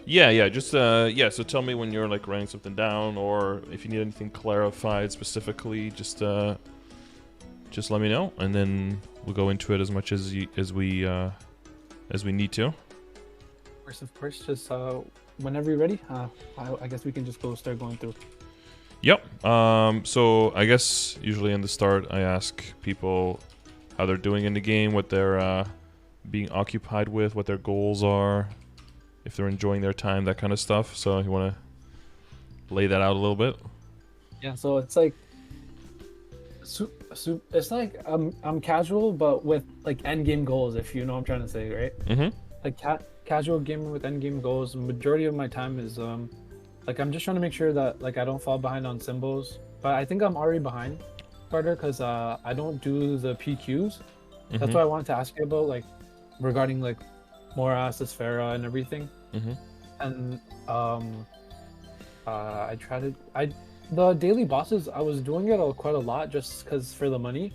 Yeah. Just yeah. So tell me when you're like writing something down, or if you need anything clarified specifically, just let me know, and then we'll go into it as much as we need to. Of course. Just whenever you're ready, I guess we can just start going through. Yep. So I guess usually in the start, I ask people how they're doing in the game, what they're being occupied with, what their goals are, if they're enjoying their time, that kind of stuff. So you want to lay that out a little bit? Yeah. So it's like, it's like I'm casual, but with like end game goals. If you know what I'm trying to say, right? Mm-hmm. Like casual gamer with end game goals. The majority of my time is like I'm just trying to make sure that like I don't fall behind on symbols. But I think I'm already behind, Scardor, because I don't do the PQs. That's what I wanted to ask you about, like regarding like Moras, Sphera, and everything. Mm-hmm. And the daily bosses, I was doing it quite a lot just because for the money.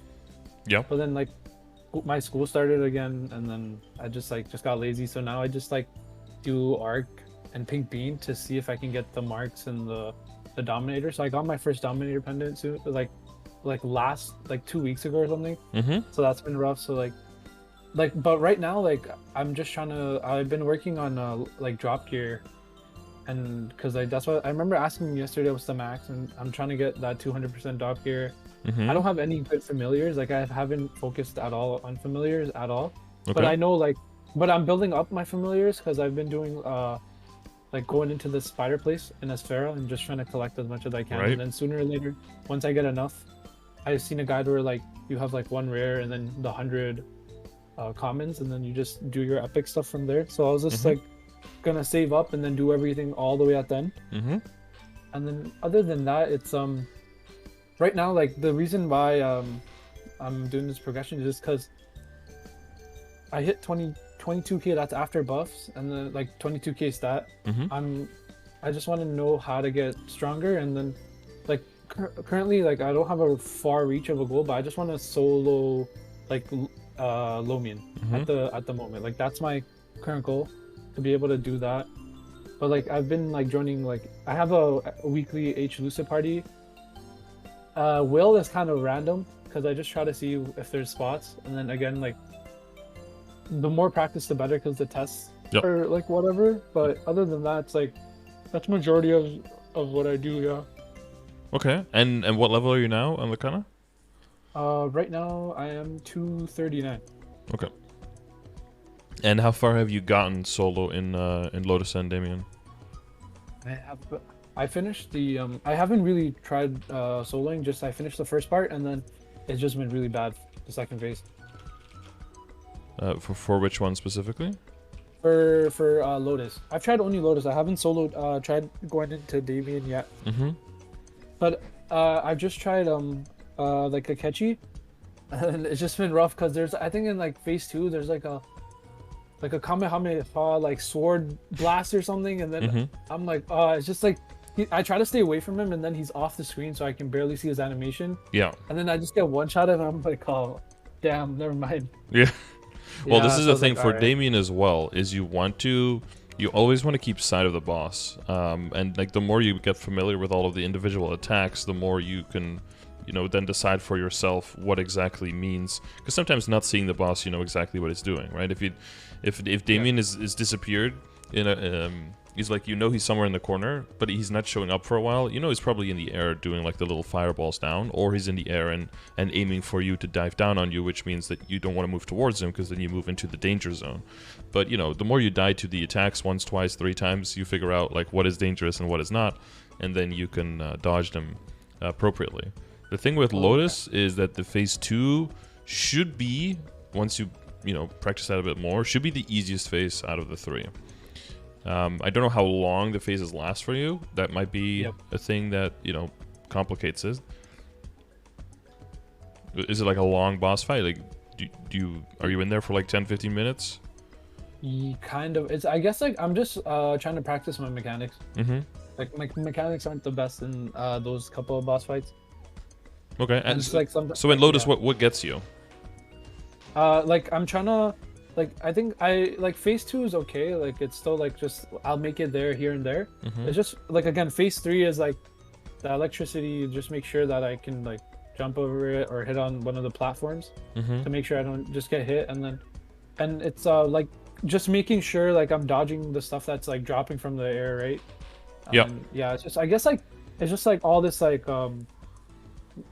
Yeah. But then like my school started again, and then I just got lazy. So now I just like do Arc and Pink Bean to see if I can get the marks and the Dominator. So I got my first Dominator pendant soon, like last 2 weeks ago or something. Mm-hmm. So that's been rough. So but right now, like I'm just trying to. I've been working on like drop gear, and because that's what I remember asking yesterday was the max, and I'm trying to get that 200% drop gear. Mm-hmm. I don't have any good familiars. Like I haven't focused at all on familiars at all. Okay. But I know but I'm building up my familiars because I've been doing like going into the spider place in Asphera and just trying to collect as much as I can. Right. And then sooner or later, once I get enough, I've seen a guide where like you have like one rare and then the 100 commons, and then you just do your epic stuff from there. So I was just like gonna save up and then do everything all the way at the end. Mm-hmm. And then other than that, it's right now, like the reason why I'm doing this progression is just because I hit 22k. That's after buffs, and then like 22k stat. Mm-hmm. I just want to know how to get stronger, and then like currently, like I don't have a far reach of a goal, but I just want to solo like Lomian at the moment. Like that's my current goal, to be able to do that. But like I've been like joining, like I have a weekly H Lucid party. Will is kind of random because I just try to see if there's spots, and then again, like the more practice the better because the tests are like whatever. But other than that, it's like that's majority of what I do. Yeah. Okay. And what level are you now on the Kanna? Right now I am 239. Okay. And how far have you gotten solo in Lotus and Damien? I finished the I haven't really tried soloing. Just I finished the first part, and then it's just been really bad the second phase. For which one specifically? For Lotus, I've tried only Lotus. I haven't soloed. Tried going into Damien yet. Mm-hmm. But I've just tried like Akechi, and it's just been rough because there's, I think in like phase 2 there's like a Kamehameha like sword blast or something, and then I'm like it's just like I try to stay away from him, and then he's off the screen so I can barely see his animation. Yeah. And then I just get one shot and I'm like, oh damn, never mind. Yeah. Well, this is the thing like, for Damien as well, is you always want to keep sight of the boss. And like the more you get familiar with all of the individual attacks, the more you can, then decide for yourself what exactly means. Because sometimes not seeing the boss, you know exactly what it's doing, right? If Damien is disappeared in a he's like, he's somewhere in the corner, but he's not showing up for a while. He's probably in the air doing like the little fireballs down, or he's in the air and aiming for you to dive down on you, which means that you don't want to move towards him because then you move into the danger zone. But the more you die to the attacks once, twice, 3 times, you figure out like what is dangerous and what is not, and then you can dodge them appropriately. The thing with Lotus is that the phase 2 should be, once you practice that a bit more, should be the easiest phase out of the 3. I don't know how long the phases last for you. That might be a thing that, complicates it. Is it like a long boss fight? Like, are you in there for like 10-15 minutes? Kind of. It's, I guess, like I'm just trying to practice my mechanics. Like my mechanics aren't the best in those couple of boss fights. Okay. And it's like so in Lotus, what gets you? Like I'm trying to like I think I like phase 2 is okay. Like it's still like just I'll make it there here and there. It's just like again phase 3 is like the electricity. Just make sure that I can like jump over it or hit on one of the platforms to make sure I don't just get hit, and it's like just making sure like I'm dodging the stuff that's like dropping from the air, right? Yeah, it's just I guess like it's just like all this like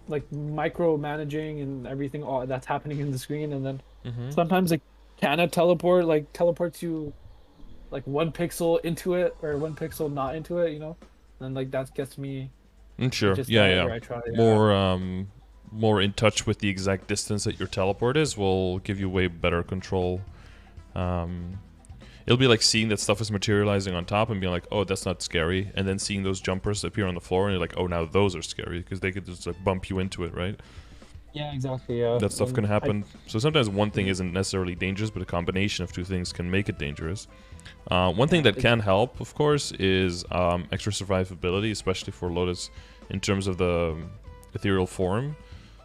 micromanaging and everything all that's happening in the screen, and then sometimes like Kanna teleports you like 1 pixel into it or 1 pixel not into it, you know, and like that gets me. Sure. Yeah. More in touch with the exact distance that your teleport is will give you way better control. It'll be like seeing that stuff is materializing on top and being like, oh, that's not scary, and then seeing those jumpers appear on the floor and you're like, oh, now those are scary because they could just like bump you into it, right? Yeah, exactly. Yeah, that stuff can happen. So sometimes one thing isn't necessarily dangerous, but a combination of two things can make it dangerous. One thing that can help, of course, is extra survivability, especially for Lotus in terms of the ethereal form.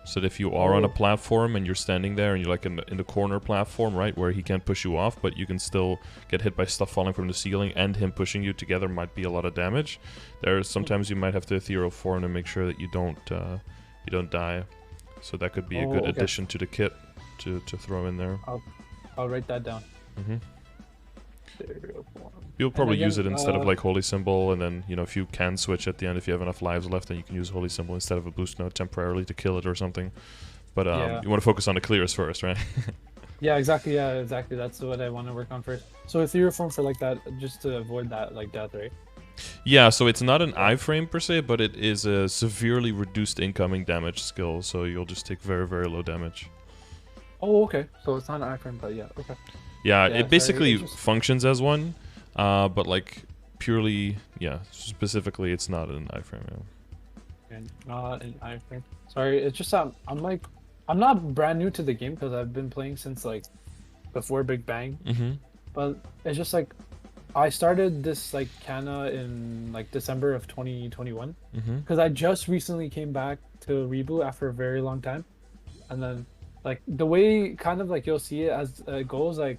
So that if you are on a platform and you're standing there and you're like in the corner platform, right, where he can't push you off, but you can still get hit by stuff falling from the ceiling and him pushing you together might be a lot of damage. Sometimes you might have to ethereal form to make sure that you don't die. So that could be a good addition to the kit to throw in there. I'll write that down. You'll probably use it instead of like Holy Symbol, and then, you know, if you can switch at the end, if you have enough lives left, then you can use Holy Symbol instead of a boost node temporarily to kill it or something. But you want to focus on the clears first, right? Yeah, exactly. Yeah, exactly. That's what I want to work on first. So ethereal form for like that, just to avoid that like death, right? Yeah, so it's not an iframe per se, but it is a severely reduced incoming damage skill, so you'll just take very, very low damage. Oh, okay. So it's not an iframe, but yeah, okay. Yeah, it basically functions as one, but like purely, specifically it's not an iframe. Yeah. And not an iframe. Sorry, it's just I'm not brand new to the game because I've been playing since like before Big Bang. But it's just like I started this like Kanna in like December of 2021 because I just recently came back to Reboot after a very long time, and then like the way kind of like you'll see it as it goes, like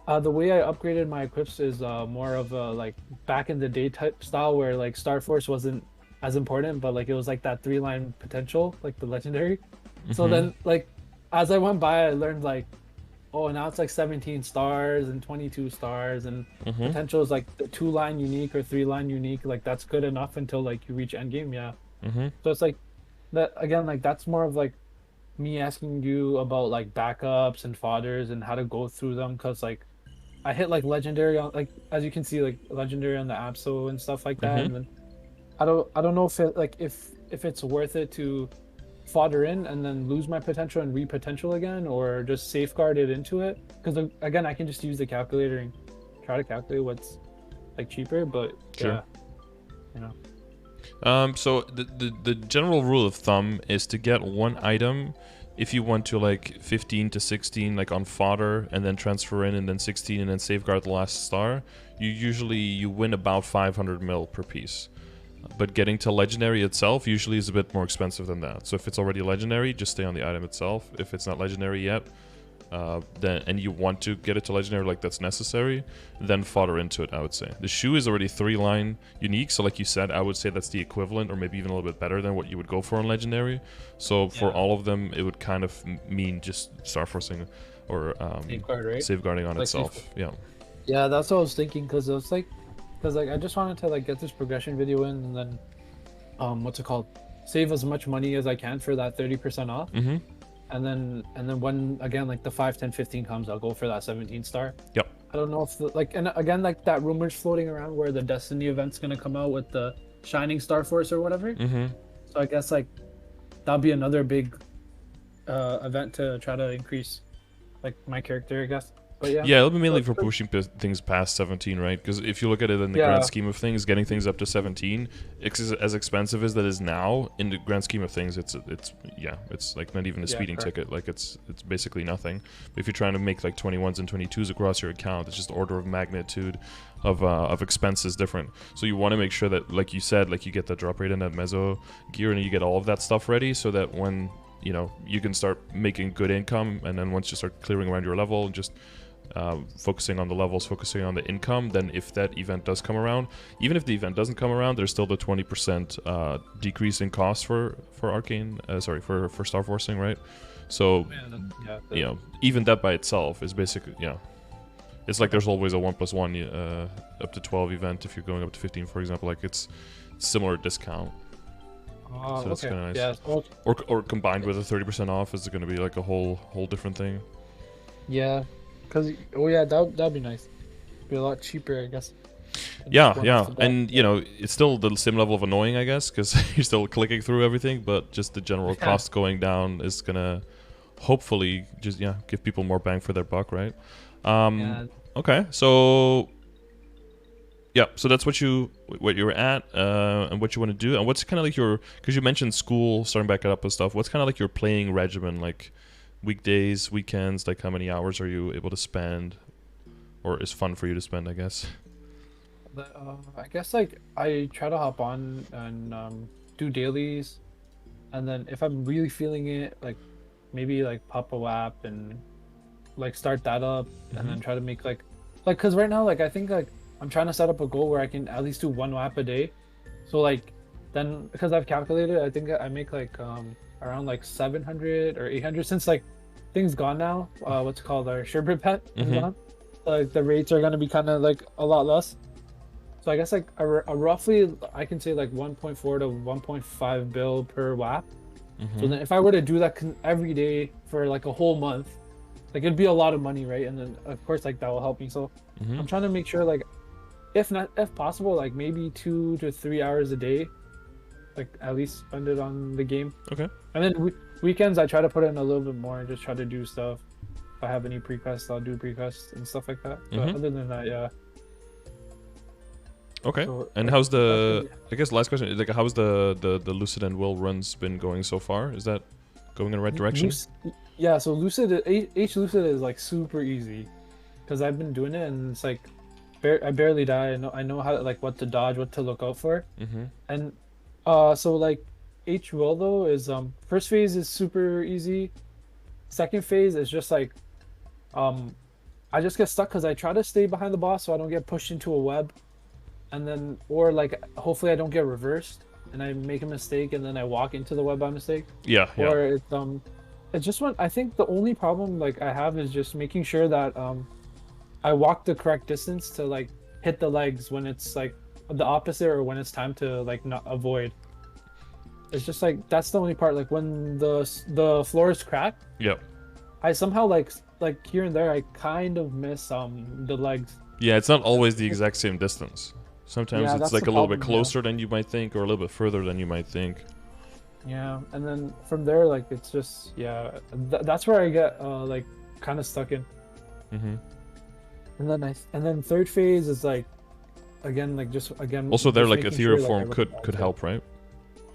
the way I upgraded my equips is more of a like back in the day type style where like Star Force wasn't as important, but like it was like that 3-line potential, like the legendary. So then like as I went by, I learned like, oh, now it's like 17 stars and 22 stars, and potential is like the 2-line unique or 3-line unique. Like that's good enough until like you reach endgame. Yeah. So it's like that again. Like that's more of like me asking you about like backups and fodders and how to go through them, because like I hit like legendary on, like as you can see, like legendary on the APSO and stuff like that, and then I don't know if it like if it's worth it to fodder in and then lose my potential and re-potential again, or just safeguard it into it, because again I can just use the calculator and try to calculate what's like cheaper, but yeah, you know. So the general rule of thumb is to get one item if you want to like 15 to 16 like on fodder, and then transfer in, and then 16 and then safeguard the last star. You win about 500 mil per piece. But getting to legendary itself usually is a bit more expensive than that. So if it's already legendary, just stay on the item itself. If it's not legendary yet, then and you want to get it to legendary, like that's necessary, then fodder into it, I would say. The shoe is already 3-line unique, so like you said, I would say that's the equivalent or maybe even a little bit better than what you would go for on legendary. So for all of them, it would kind of mean just star forcing or safeguarding on like itself. Yeah, that's what I was thinking, because it was like, I just wanted to like get this progression video in, and then what's it called, save as much money as I can for that 30% off. And then when again like the 5, 10, 15 comes, I'll go for that 17 star. I don't know if and again like that rumor's floating around where the Destiny event's gonna come out with the Shining Star Force or whatever. So I guess like that'll be another big event to try to increase like my character, I guess. But yeah, it'll be mainly for pushing things past 17, right? Because if you look at it in the grand scheme of things, getting things up to 17, as expensive as that is now, in the grand scheme of things, it's like not even a speeding ticket. Like it's basically nothing. But if you're trying to make like 21s and 22s across your account, it's just order of magnitude of expenses different. So you want to make sure that, like you said, like you get the drop rate in that meso gear, and you get all of that stuff ready, so that when you know, you can start making good income, and then once you start clearing around your level and just focusing on the levels, focusing on the income, then if that event does come around, even if the event doesn't come around, there's still the 20% decrease in cost for Arcane, for Star Forcing, right? So, you know, even that by itself is basically, you know, it's like there's always a 1+1 up to 12 event if you're going up to 15, for example. Like it's similar discount. So that's kind of nice. Yeah. Or combined with a 30% off is going to be like a whole different thing. Yeah, because that'd be nice. Be a lot cheaper, I guess. Yeah, and you know, it's still the same level of annoying, I guess, because you're still clicking through everything, but just the general cost going down is gonna hopefully just give people more bang for their buck, right? Okay, so so that's what you're at, and what you want to do, and what's kind of like your, because you mentioned school starting back up and stuff. What's kind of like your playing regimen, like weekdays, weekends? Like how many hours are you able to spend, or is fun for you to spend, I guess? I guess like I try to hop on and do dailies, and then if I'm really feeling it, like maybe like pop a WAP and like start that up, and then try to make like because right now like I think like I'm trying to set up a goal where I can at least do 1 WAP a day. So like then, because I've calculated, I think I make like around like 700 or 800 since like things gone now. What's it called, our Sherbet pet is gone. Like the rates are gonna be kind of like a lot less. So I guess like a roughly I can say like 1.4 to 1.5 bill per WAP. So then if I were to do that every day for like a whole month, like it'd be a lot of money, right? And then of course like that will help me. So I'm trying to make sure like if possible, like maybe 2 to 3 hours a day, like at least spend it on the game. Okay. And then weekends I try to put in a little bit more and just try to do stuff. If I have any pre-quests, I'll do pre-quests and stuff like that. But other than that, yeah. Okay. So, and how's the, I guess last question, like how's the Lucid and Will runs been going so far? Is that going in the right direction? Yeah, so Lucid, H Lucid is like super easy because I've been doing it and it's like I barely die. I know how, like what to dodge, what to look out for. And so like H Will though is first phase is super easy. Second phase is just like I just get stuck because I try to stay behind the boss so I don't get pushed into a web, and then or like hopefully I don't get reversed and I make a mistake and then I walk into the web by mistake. Or it's just when I think the only problem like I have is just making sure that I walk the correct distance to like hit the legs when it's like the opposite or when it's time to like not avoid. It's just like that's the only part, like when the floor is cracked. I somehow like here and there I kind of miss the legs. Yeah, it's not always the exact same distance. Sometimes it's like a little bit closer than you might think, or a little bit further than you might think. Yeah, and then from there like it's just that's where I get like kind of stuck in. And then third phase is like again also there like ethereal form could help, right?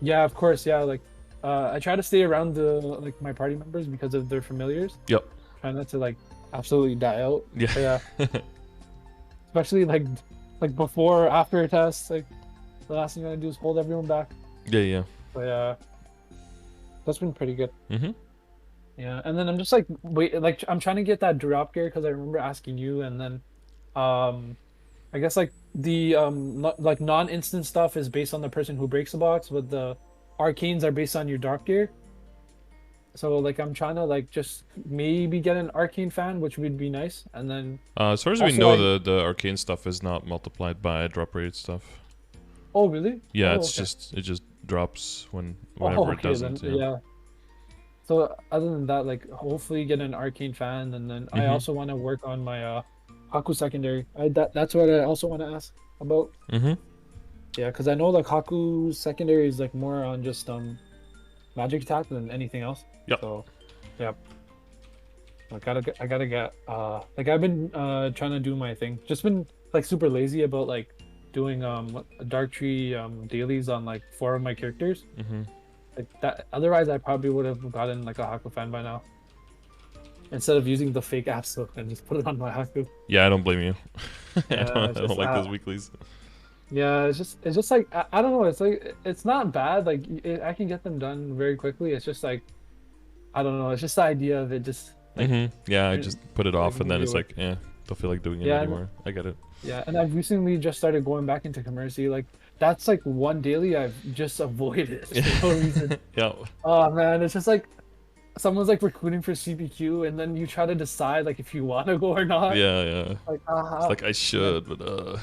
Yeah, of course. Yeah, like I try to stay around the my party members because of their familiars. Try not to like absolutely die out. Especially like before or after a test, like the last thing I do is hold everyone back. But yeah, that's been pretty good. Yeah, and then I'm just like I'm trying to get that drop gear because I remember asking you, and then I guess like the like non-instant stuff is based on the person who breaks the box, but the arcanes are based on your dark gear. So like I'm trying to like just maybe get an arcane fan, which would be nice. And then as far as we know, the arcane stuff is not multiplied by drop rate stuff. Oh really? Yeah, it just drops whenever it doesn't. Then, so other than that, like hopefully get an arcane fan, and then I also want to work on my Haku secondary. That's what I also want to ask about. Yeah, because I know like Haku secondary is like more on just magic attack than anything else. So I gotta get like I've been trying to do my thing. Just been like super lazy about like doing dark tree dailies on like 4 of my characters. Like that. Otherwise, I probably would have gotten like a Haku fan by now. Instead of using the fake Absol and just put it on my Haku. Yeah, I don't blame you. I don't like those weeklies. Yeah, it's just like I don't know. It's like it's not bad. Like I can get them done very quickly. It's just like I don't know. It's just the idea of it. Just like Yeah, I just put it off, and then it's away. like, don't feel like doing it Yeah, anymore. I get it. yeah. And I've recently just started going back into commercy. Like that's like one daily I've just avoided for no reason. Yeah. Oh man, it's just like someone's like recruiting for CPQ, and then you try to decide like if you want to go or not. Yeah. Like, It's like I yeah, should, but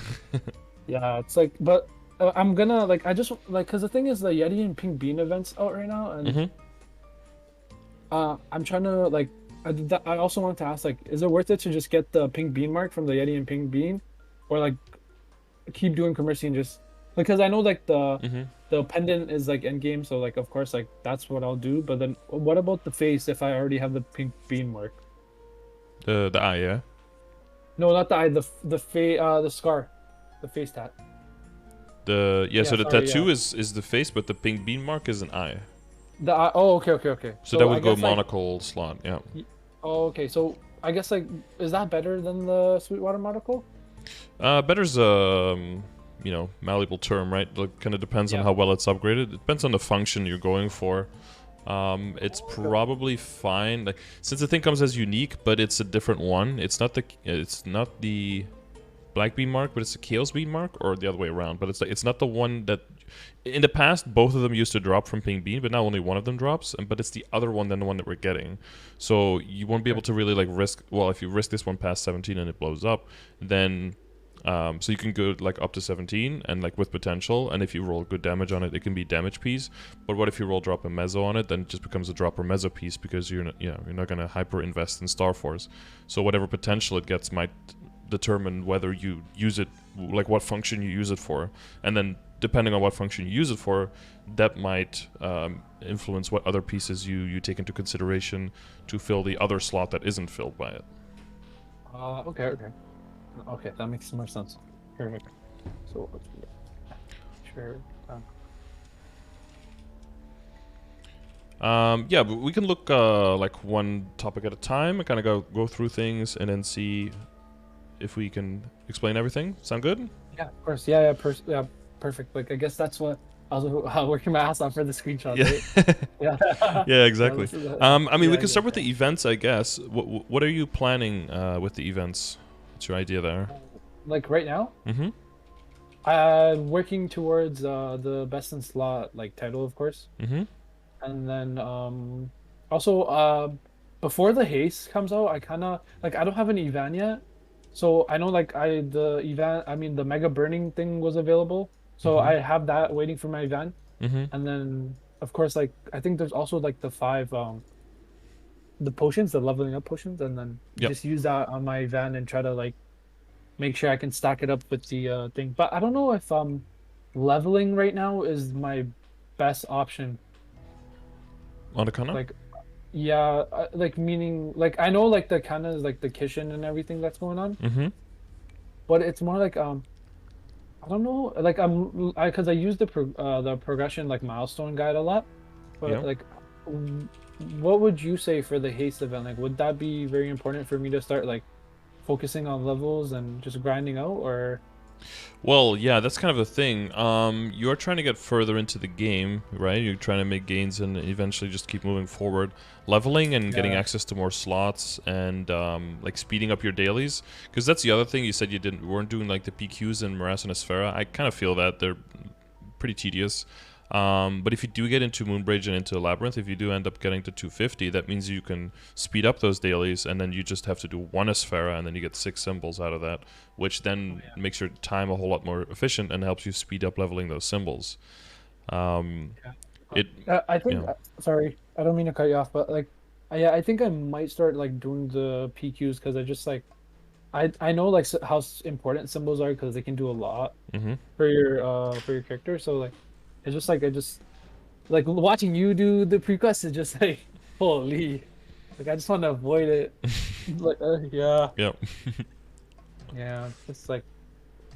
yeah. It's like, but I'm gonna like I just like because the thing is the Yeti and Pink Bean events out right now, and I'm trying to like. I also want to ask like, is it worth it to just get the Pink Bean mark from the Yeti and Pink Bean, or like keep doing commercy and just because I know like the pendant is like end game, so like of course like that's what I'll do. But then what about the face if I already have the Pink Bean mark? the eye, yeah. No, not the eye. The scar, the face tat. Yeah. So the Sorry, tattoo yeah. is the face, but the pink bean mark is an eye. The eye. Oh, okay. So that I would go guess like. monocle slot, yeah. Oh, okay. So I guess like, is that better than the Sweetwater monocle? Better's malleable term, right? Like, kind of depends on Yeah. how well it's upgraded. It depends on the function you're going for. It's Okay. probably fine. Like, since the thing comes as unique, but it's a different one. It's not the black bean mark, but it's the chaos bean mark, or the other way around. But it's like it's not the one that. In the past, both of them used to drop from pink bean, but now only one of them drops. But it's the other one than the one that we're getting. So you won't be able to really like risk. Well, if you risk this one past 17 and it blows up, then. So you can go like up to 17 and like with potential, and if you roll good damage on it, it can be damage piece. But what if you roll drop a mezzo on it? Then it just becomes a drop or mezzo piece because you're not gonna hyper invest in Star Force. So whatever potential it gets might determine whether you use it, like what function you use it for, and then depending on what function you use it for, that might influence what other pieces you take into consideration to fill the other slot that isn't filled by it. Okay, that makes more sense. Perfect. So let's sure. Yeah, but we can look like one topic at a time and kind of go through things and then see if we can explain everything. Sound good? Yeah, of course. Yeah, perfect. Like I guess that's what I was working my ass off for the screenshot, right? Yeah. Yeah, exactly. I mean, we yeah, can start with the events, I guess. What are you planning with the events? What's your idea there? Like right now, Mm-hmm. I'm working towards the best in slot like title, of course, Mm-hmm. and then also before the haste comes out, I kind of like I don't have an Evan yet, so I know like the mega burning thing was available, so Mm-hmm. I have that waiting for my Evan, Mm-hmm. and then of course like I think there's also like the 5 the potions, the leveling up potions, and then Yep. just use that on my Evan and try to like make sure I can stack it up with the thing. But I don't know if leveling right now is my best option. On the Kanna? Like yeah, like meaning like I know like the kind of like the Kishin and everything that's going on, Mm-hmm. but it's more like I don't know, like because I use the progression like milestone guide a lot, but Yeah. like what would you say for the haste event? Like would that be very important for me to start like focusing on levels and just grinding out, or Well, yeah, that's kind of the thing. You're trying to get further into the game, right? You're trying to make gains and eventually just keep moving forward. Leveling and getting yeah. access to more slots and like speeding up your dailies. Because that's the other thing you said you weren't doing like the PQs in Morass and Asphera. I kind of feel that they're pretty tedious. But if you do get into Moonbridge and into Labyrinth, if you do end up getting to 250, that means you can speed up those dailies, and then you just have to do one Asphera, and then you get 6 symbols out of that, which then makes your time a whole lot more efficient and helps you speed up leveling those symbols. It I think yeah. sorry, I don't mean to cut you off, but like yeah, I think I might start like doing the PQs because I just like I know like how important symbols are because they can do a lot Mm-hmm. for your character. So like it's just like I just like watching you do the prequest is just like holy, like I just want to avoid it. Like yeah, Yep. yeah, it's like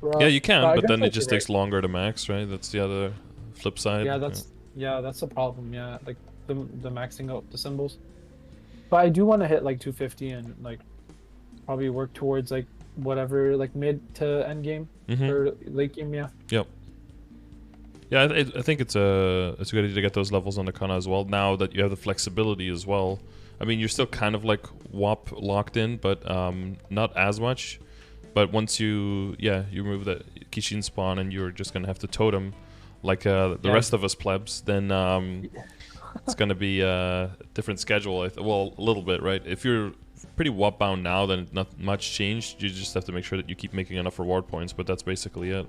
Yeah, rough. you can, I but guess then it like just you're takes longer to max, right? That's the other flip side. right. That's the problem. Yeah, like the maxing out the symbols. But I do want to hit like 250 and like probably work towards like whatever like mid to end game Mm-hmm. or late game. Yeah. Yep. Yeah, I think it's a good idea to get those levels on the Kanna as well. Now that you have the flexibility as well. I mean, you're still kind of like WAP locked in, but not as much. But once you remove that Kishin spawn and you're just gonna have to totem like the rest of us plebs, then it's gonna be a different schedule. Well, a little bit, right? If you're pretty WAP bound now, then not much changed. You just have to make sure that you keep making enough reward points, but that's basically it.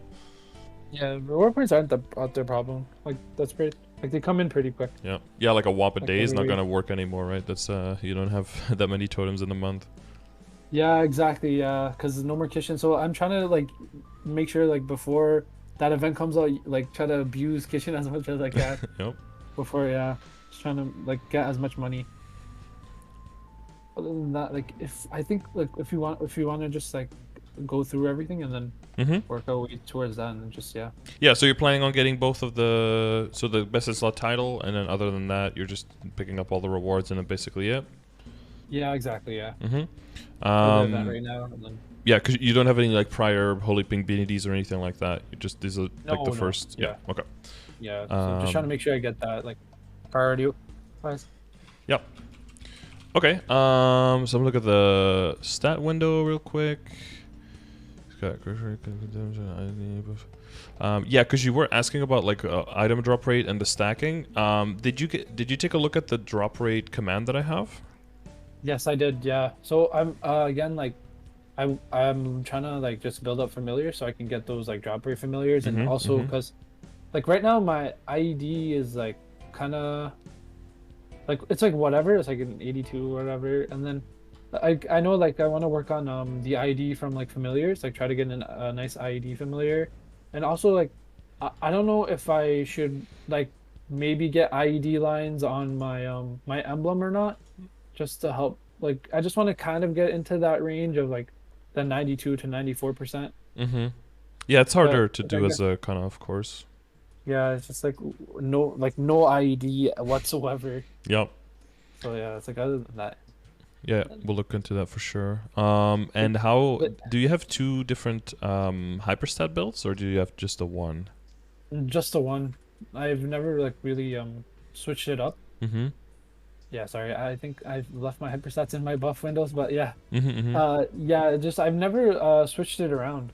Yeah, reward points aren't their problem. Like that's pretty. Like they come in pretty quick. Yeah, like a WAP a Like day is not every gonna work anymore, right? That's you don't have that many totems in a month. Yeah, exactly. Yeah, because no more Kishin. So I'm trying to like make sure like before that event comes out, like try to abuse Kishin as much as I can. Yep. Before, just trying to like get as much money. Other than that, like if you want to just like go through everything and then work our way towards that, and then just Yeah, so you're planning on getting both of the best in slot title, and then other than that, you're just picking up all the rewards, and then basically it. Yeah, exactly. Yeah. That right now, and then... Yeah, because you don't have any like prior Holy Pink Beanies or anything like that. You just these are like the first. Yeah. Okay. Yeah. So I'm just trying to make sure I get that like priority wise. Yep. Okay. So I'm gonna look at the stat window real quick. Yeah, because you were asking about like item drop rate and the stacking. Did you take a look at the drop rate command that I have? Yes, I did. Yeah. So I'm again like I'm trying to like just build up familiars so I can get those like drop rate familiars, and also because like right now my IED is like kind of like it's like whatever, it's like an 82 or whatever, and then I know like I want to work on the IED from like familiars, like try to get a nice IED familiar, and also like I don't know if I should like maybe get IED lines on my my emblem or not, just to help. Like I just want to kind of get into that range of like the 92 to 94%. Yeah, it's harder to do as a Kanna, of course. Yeah, it's just like no IED whatsoever. Yep. So yeah, it's like other than that. Yeah, we'll look into that for sure. And how do you have two different hyperstat builds, or do you have just the one? Just the one. I've never like really switched it up. Yeah, sorry. I think I've left my hyperstats in my buff windows, but yeah. Yeah, just I've never switched it around,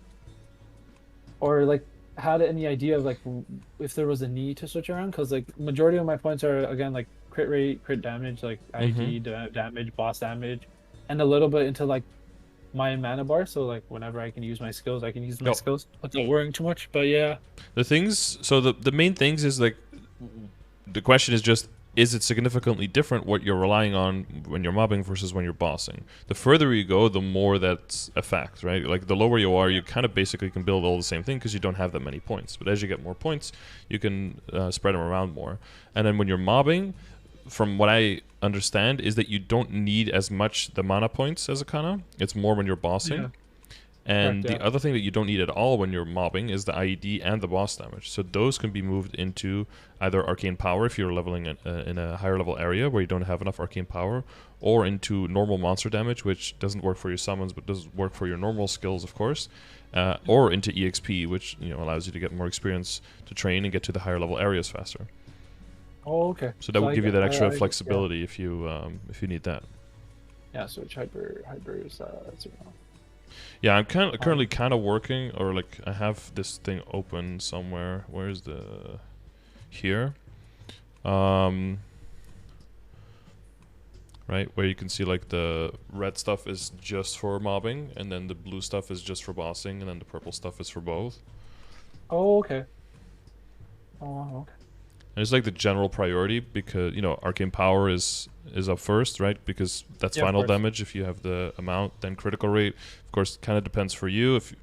or like had any idea of like if there was a need to switch around, because like majority of my points are again like crit rate, crit damage, like IG damage, boss damage, and a little bit into like my mana bar. So like whenever I can use my skills, I can use my skills without worrying too much. But yeah, the main things is like the question is just, is it significantly different what you're relying on when you're mobbing versus when you're bossing? The further you go, the more that's a fact, right? Like the lower you are, you kind of basically can build all the same thing because you don't have that many points. But as you get more points, you can spread them around more. And then when you're mobbing, from what I understand, is that you don't need as much the mana points as a Kanna. It's more when you're bossing. And the other thing that you don't need at all when you're mobbing is the IED and the boss damage. So those can be moved into either arcane power if you're leveling in a higher level area where you don't have enough arcane power, or into normal monster damage, which doesn't work for your summons but does work for your normal skills, of course, or into EXP, which allows you to get more experience to train and get to the higher level areas faster. Oh, okay. So that will give you that extra flexibility if you need that. Yeah, switch hypers. Yeah, I'm currently kind of working, or like I have this thing open somewhere. Where's the here? Right, where you can see like the red stuff is just for mobbing, and then the blue stuff is just for bossing, and then the purple stuff is for both. Oh, okay. Oh, okay. And it's like the general priority because arcane power is up first, right? Because that's final damage if you have the amount. Then critical rate, of course, kind of depends for you if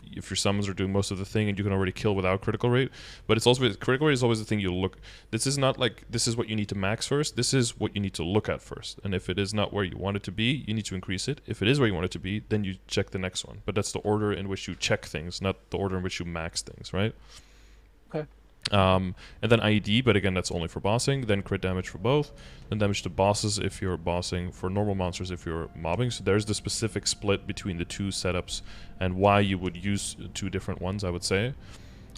your summons are doing most of the thing and you can already kill without critical rate. But it's also critical rate is always the thing you look. This is not like this is what you need to max first. This is what you need to look at first. And if it is not where you want it to be, you need to increase it. If it is where you want it to be, then you check the next one. But that's the order in which you check things, not the order in which you max things, right? Okay. And then IED, but again, that's only for bossing. Then crit damage for both. Then damage to bosses if you're bossing. For normal monsters if you're mobbing. So there's the specific split between the two setups and why you would use two different ones, I would say.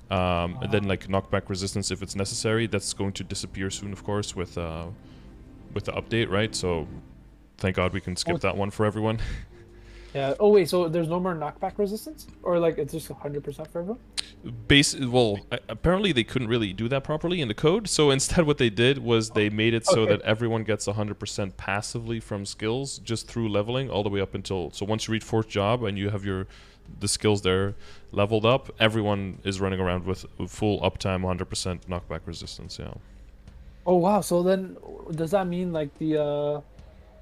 And then like knockback resistance if it's necessary. That's going to disappear soon, of course, with the update, right? So thank God we can skip that one for everyone. Yeah. Oh wait, so there's no more knockback resistance, or like it's just 100% for everyone? Well, apparently they couldn't really do that properly in the code. So instead, what they did was they made it so that everyone gets 100% passively from skills just through leveling all the way up until. So once you reach 4th job and you have the skills there leveled up, everyone is running around with full uptime, 100% knockback resistance. Yeah. Oh wow. So then, does that mean like the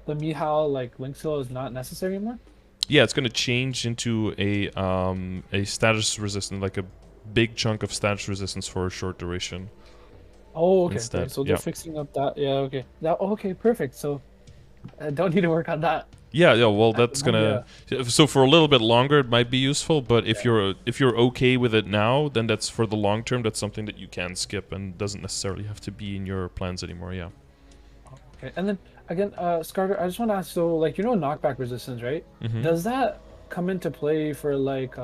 Mihal like link skill is not necessary anymore? Yeah, it's going to change into a status resistance, like a big chunk of status resistance for a short duration. Oh, okay. Instead, Okay. So they're fixing up that. Yeah. Okay. That. Okay. Perfect. So I don't need to work on that. Yeah. Well, that's gonna. So for a little bit longer, it might be useful. But if you're okay with it now, then that's for the long term. That's something that you can skip and doesn't necessarily have to be in your plans anymore. Yeah. Okay. And then again, Scardor, I just want to ask. So like knockback resistance, right? Mm-hmm. Does that come into play for like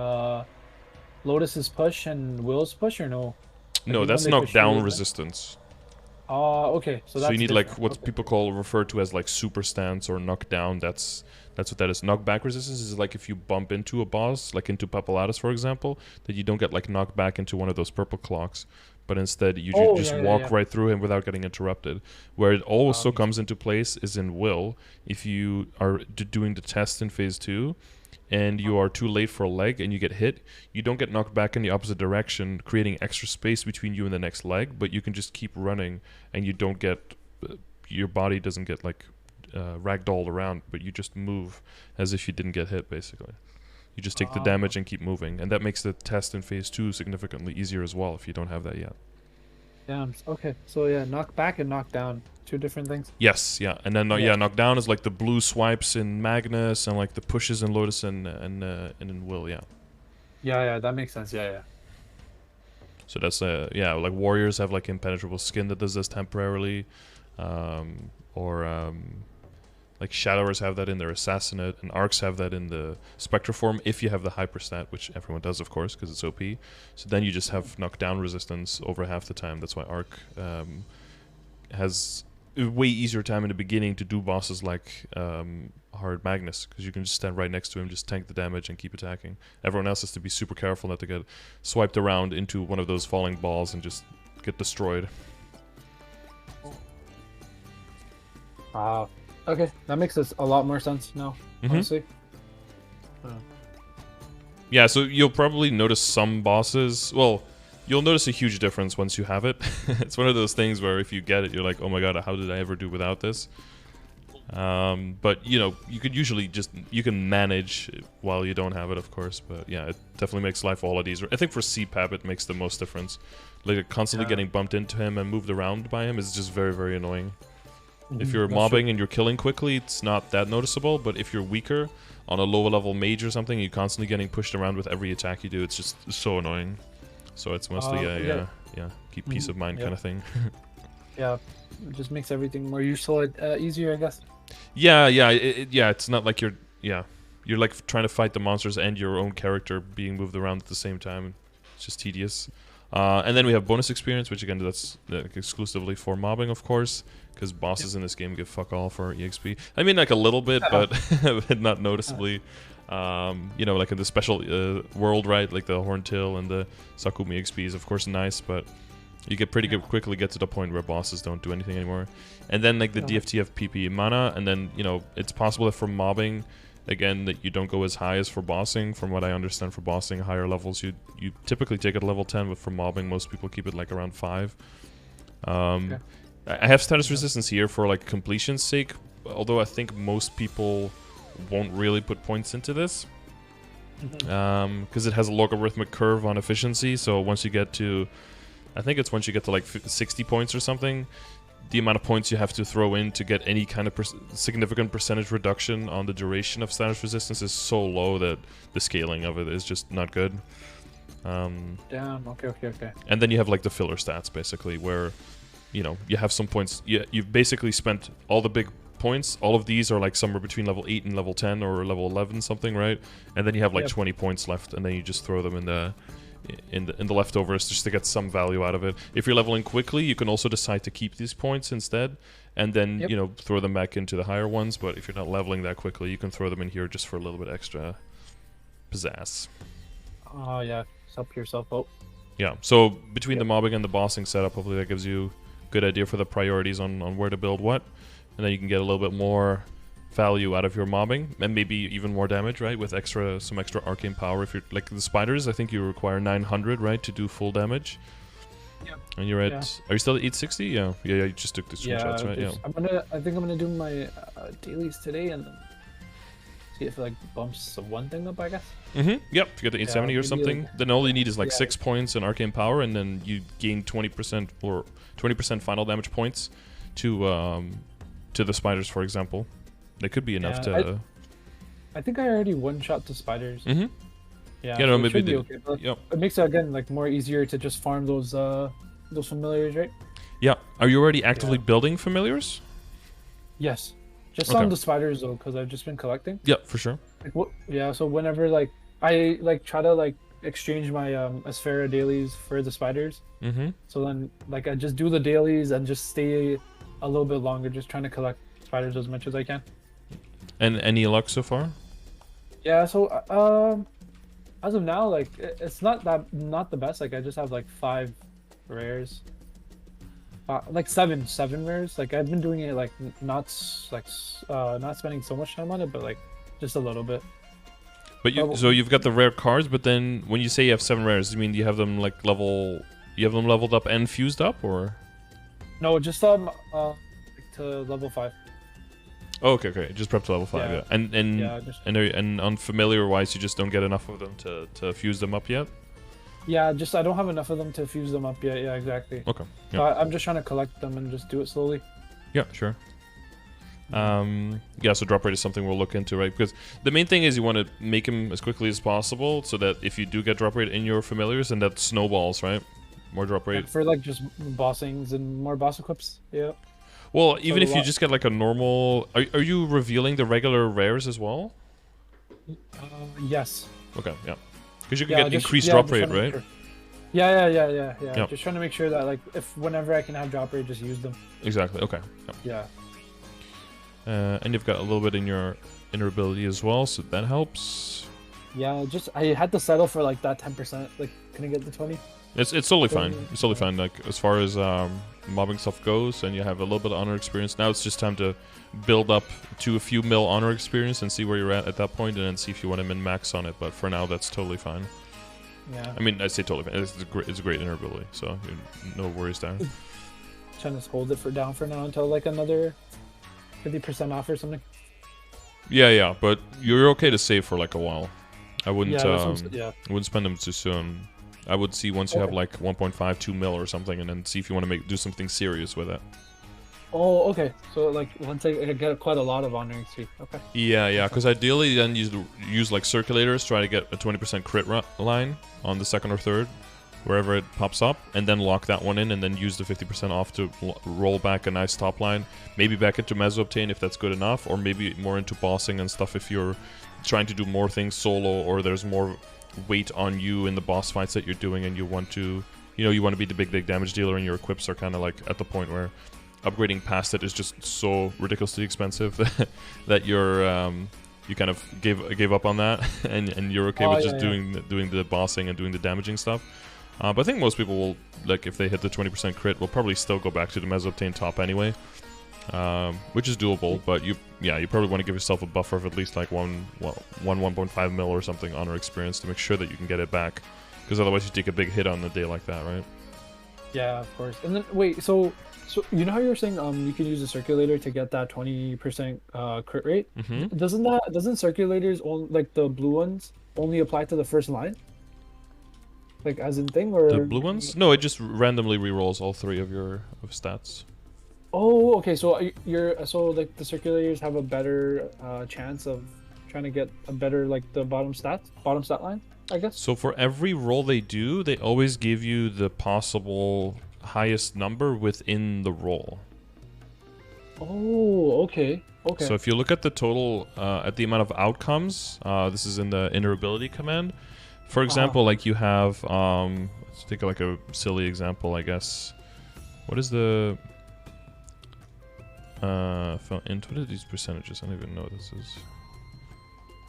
Lotus's push and Will's push, or no? Like, no, that's knockdown resistance. Okay. So that's you need like what people refer to as like super stance or knockdown. That's what that is. Knockback resistance is like if you bump into a boss, like into Papalatus, for example, that you don't get like knocked back into one of those purple clocks, but instead you just walk right through him without getting interrupted. Where it also comes into place is in Will. If you are doing the test in phase 2 and you are too late for a leg and you get hit, you don't get knocked back in the opposite direction, creating extra space between you and the next leg, but you can just keep running and you don't get, your body doesn't get like ragdolled around, but you just move as if you didn't get hit, basically. You just take the damage and keep moving, and that makes the test in phase 2 significantly easier as well if you don't have that yet. Damn. Okay. So yeah, knock back and knock down, 2 different things. Yes. Yeah. And then knockdown is like the blue swipes in Magnus and like the pushes in Lotus and in Will. Yeah. Yeah. That makes sense. Yeah. So that's like warriors have like impenetrable skin that does this temporarily, like Shadowers have that in their Assassinate, and Arcs have that in the Spectre form if you have the Hyperstat, which everyone does, of course, because it's OP. So then you just have knockdown resistance over half the time. That's why Arc has a way easier time in the beginning to do bosses like Hard Magnus, because you can just stand right next to him, just tank the damage and keep attacking. Everyone else has to be super careful not to get swiped around into one of those falling balls and just get destroyed. Okay, that makes a lot more sense now, honestly. Yeah, so you'll probably notice some bosses. Well, you'll notice a huge difference once you have it. It's one of those things where if you get it, you're like, oh my god, how did I ever do without this? But you could usually you can manage while you don't have it, of course. But yeah, it definitely makes life a lot easier. I think for CPAP, it makes the most difference. Like constantly getting bumped into him and moved around by him is just very, very annoying. If you're mobbing and you're killing quickly, it's not that noticeable, but if you're weaker on a lower level mage or something, you're constantly getting pushed around with every attack you do, it's just so annoying. So it's mostly keep peace of mind kind of thing. Yeah, it just makes everything more useful, easier, I guess. It's not like you're like trying to fight the monsters and your own character being moved around at the same time. It's just tedious. And then we have bonus experience, which again, that's exclusively for mobbing, of course, because bosses in this game give fuck all for EXP. I mean, like a little bit, but not noticeably. Like in the special world, right? Like the Horntail and the Sakumi XP is, of course, nice, but you get quickly get to the point where bosses don't do anything anymore. And then like the DFTF PP mana, and then it's possible that for mobbing, again, that you don't go as high as for bossing. From what I understand, for bossing higher levels, you typically take it level 10, but for mobbing, most people keep it like around 5. I have status resistance here for like completion's sake, although I think most people won't really put points into this, because it has a logarithmic curve on efficiency. So once you get to, I think it's once you get to like 60 points or something, the amount of points you have to throw in to get any kind of significant percentage reduction on the duration of status resistance is so low that the scaling of it is just not good. Damn, okay. And then you have like the filler stats, basically, where you have some points. You've basically spent all the big points. All of these are like somewhere between level 8 and level 10 or level 11 something, right? And then you have like 20 points left, and then you just throw them in in the leftovers just to get some value out of it. If you're leveling quickly, you can also decide to keep these points instead, and then you know, throw them back into the higher ones. But if you're not leveling that quickly, you can throw them in here just for a little bit extra pizzazz. Oh yeah, help yourself out. Yeah. So between the mobbing and the bossing setup, hopefully that gives you a good idea for the priorities on where to build what, and then you can get a little bit more value out of your mobbing, and maybe even more damage, right? With some extra arcane power. If you're like the spiders, I think you require 900, right, to do full damage. Yeah. And you're at. Are you still at 860? Yeah. Yeah. You just took the screenshots, right? Yeah. I think I'm gonna do my dailies today and then see if it like bumps one thing up, I guess. Yep. If you get the 870 or something, then all you need is like 6 points in arcane power, and then you gain 20% or 20% final damage points to the spiders, for example. They could be enough to. I think I already one-shot the spiders. Yeah. Yeah. No, So maybe it should be okay. But it makes it again like more easier to just farm those familiars, right? Yeah. Are you already actively building familiars? Yes. Just on the spiders though, because I've just been collecting. Yeah, for sure. Like, yeah. So whenever like I like try to like exchange my Asphera dailies for the spiders. So then like I just do the dailies and just stay a little bit longer, just trying to collect spiders as much as I can. And any luck so far? Yeah, so as of now, like it's not the best. Like I just have like 5 rares, like seven rares. Like I've been doing it like not spending so much time on it, but like just a little bit. But so you've got the rare cards, but then when you say you have 7 rares, you mean you have them like you have them leveled up and fused up, or? No, just to level 5. Oh, okay. Just prep to level 5, yeah. And on familiar wise, you just don't get enough of them to fuse them up yet? Yeah, just I don't have enough of them to fuse them up yet. Yeah, exactly. Okay. Yeah. So I'm just trying to collect them and just do it slowly. Yeah, sure. Yeah, so drop rate is something we'll look into, right? Because the main thing is you want to make them as quickly as possible so that if you do get drop rate in your familiars, and that snowballs, right? More drop rate. For like just bossings and more boss equips, yeah. Well, even if you just get like a normal... Are you revealing the regular rares as well? Yes. Okay, yeah. Because you can get increased drop rate, right? Sure. Yeah. Just trying to make sure that like if whenever I can have drop rate, just use them. Exactly, okay. Yeah. And you've got a little bit in your inner ability as well, so that helps. Yeah, I had to settle for like that 10%. Like, can I get the 20? It's totally fine. It's totally fine. Like as far as mobbing stuff goes, and you have a little bit of honor experience. Now it's just time to build up to a few mil honor experience and see where you're at that point, and then see if you want to min max on it. But for now, that's totally fine. Yeah. I mean, I say totally fine. It's a great inner ability, so no worries there. Trying to hold it down for now until like another 50% off or something. Yeah, but you're okay to save for like a while. I wouldn't. Wouldn't spend them too soon. I would see once you have like 1.5, 2 mil or something, and then see if you want to do something serious with it. Oh, okay. So like once I get quite a lot of honor XP. Okay. Yeah. Because ideally, then you use like circulators, try to get a 20% crit line on the second or third, wherever it pops up, and then lock that one in, and then use the 50% off to roll back a nice top line. Maybe back into Meso-Obtain if that's good enough, or maybe more into bossing and stuff if you're trying to do more things solo, or there's more weight on you in the boss fights that you're doing, and you want to, you want to be the big damage dealer, and your equips are kind of like at the point where upgrading past it is just so ridiculously expensive that you kind of gave up on that, and you're okay with just doing the bossing and doing the damaging stuff. But I think most people will, like, if they hit the 20% crit, will probably still go back to the Meso-Obtain top anyway, which is doable. But you probably want to give yourself a buffer of at least like 1.5 mil or something honor experience to make sure that you can get it back, because otherwise you take a big hit on the day like that, right? Yeah, of course. And then wait, so you know how you were saying you could use a circulator to get that 20% crit rate? Mm-hmm. Doesn't circulators like the blue ones only apply to the first line? Like as in thing, or the blue ones? No, it just randomly rerolls all 3 of your stats. Oh, okay. So like the circulators have a better chance of trying to get a better like the bottom stat line, I guess. So for every roll they do, they always give you the possible highest number within the roll. Oh, okay. So if you look at the total, at the amount of outcomes, this is in the inner ability command. For example, like you have, let's take like a silly example, I guess. What is the what are these percentages? I don't even know what this is.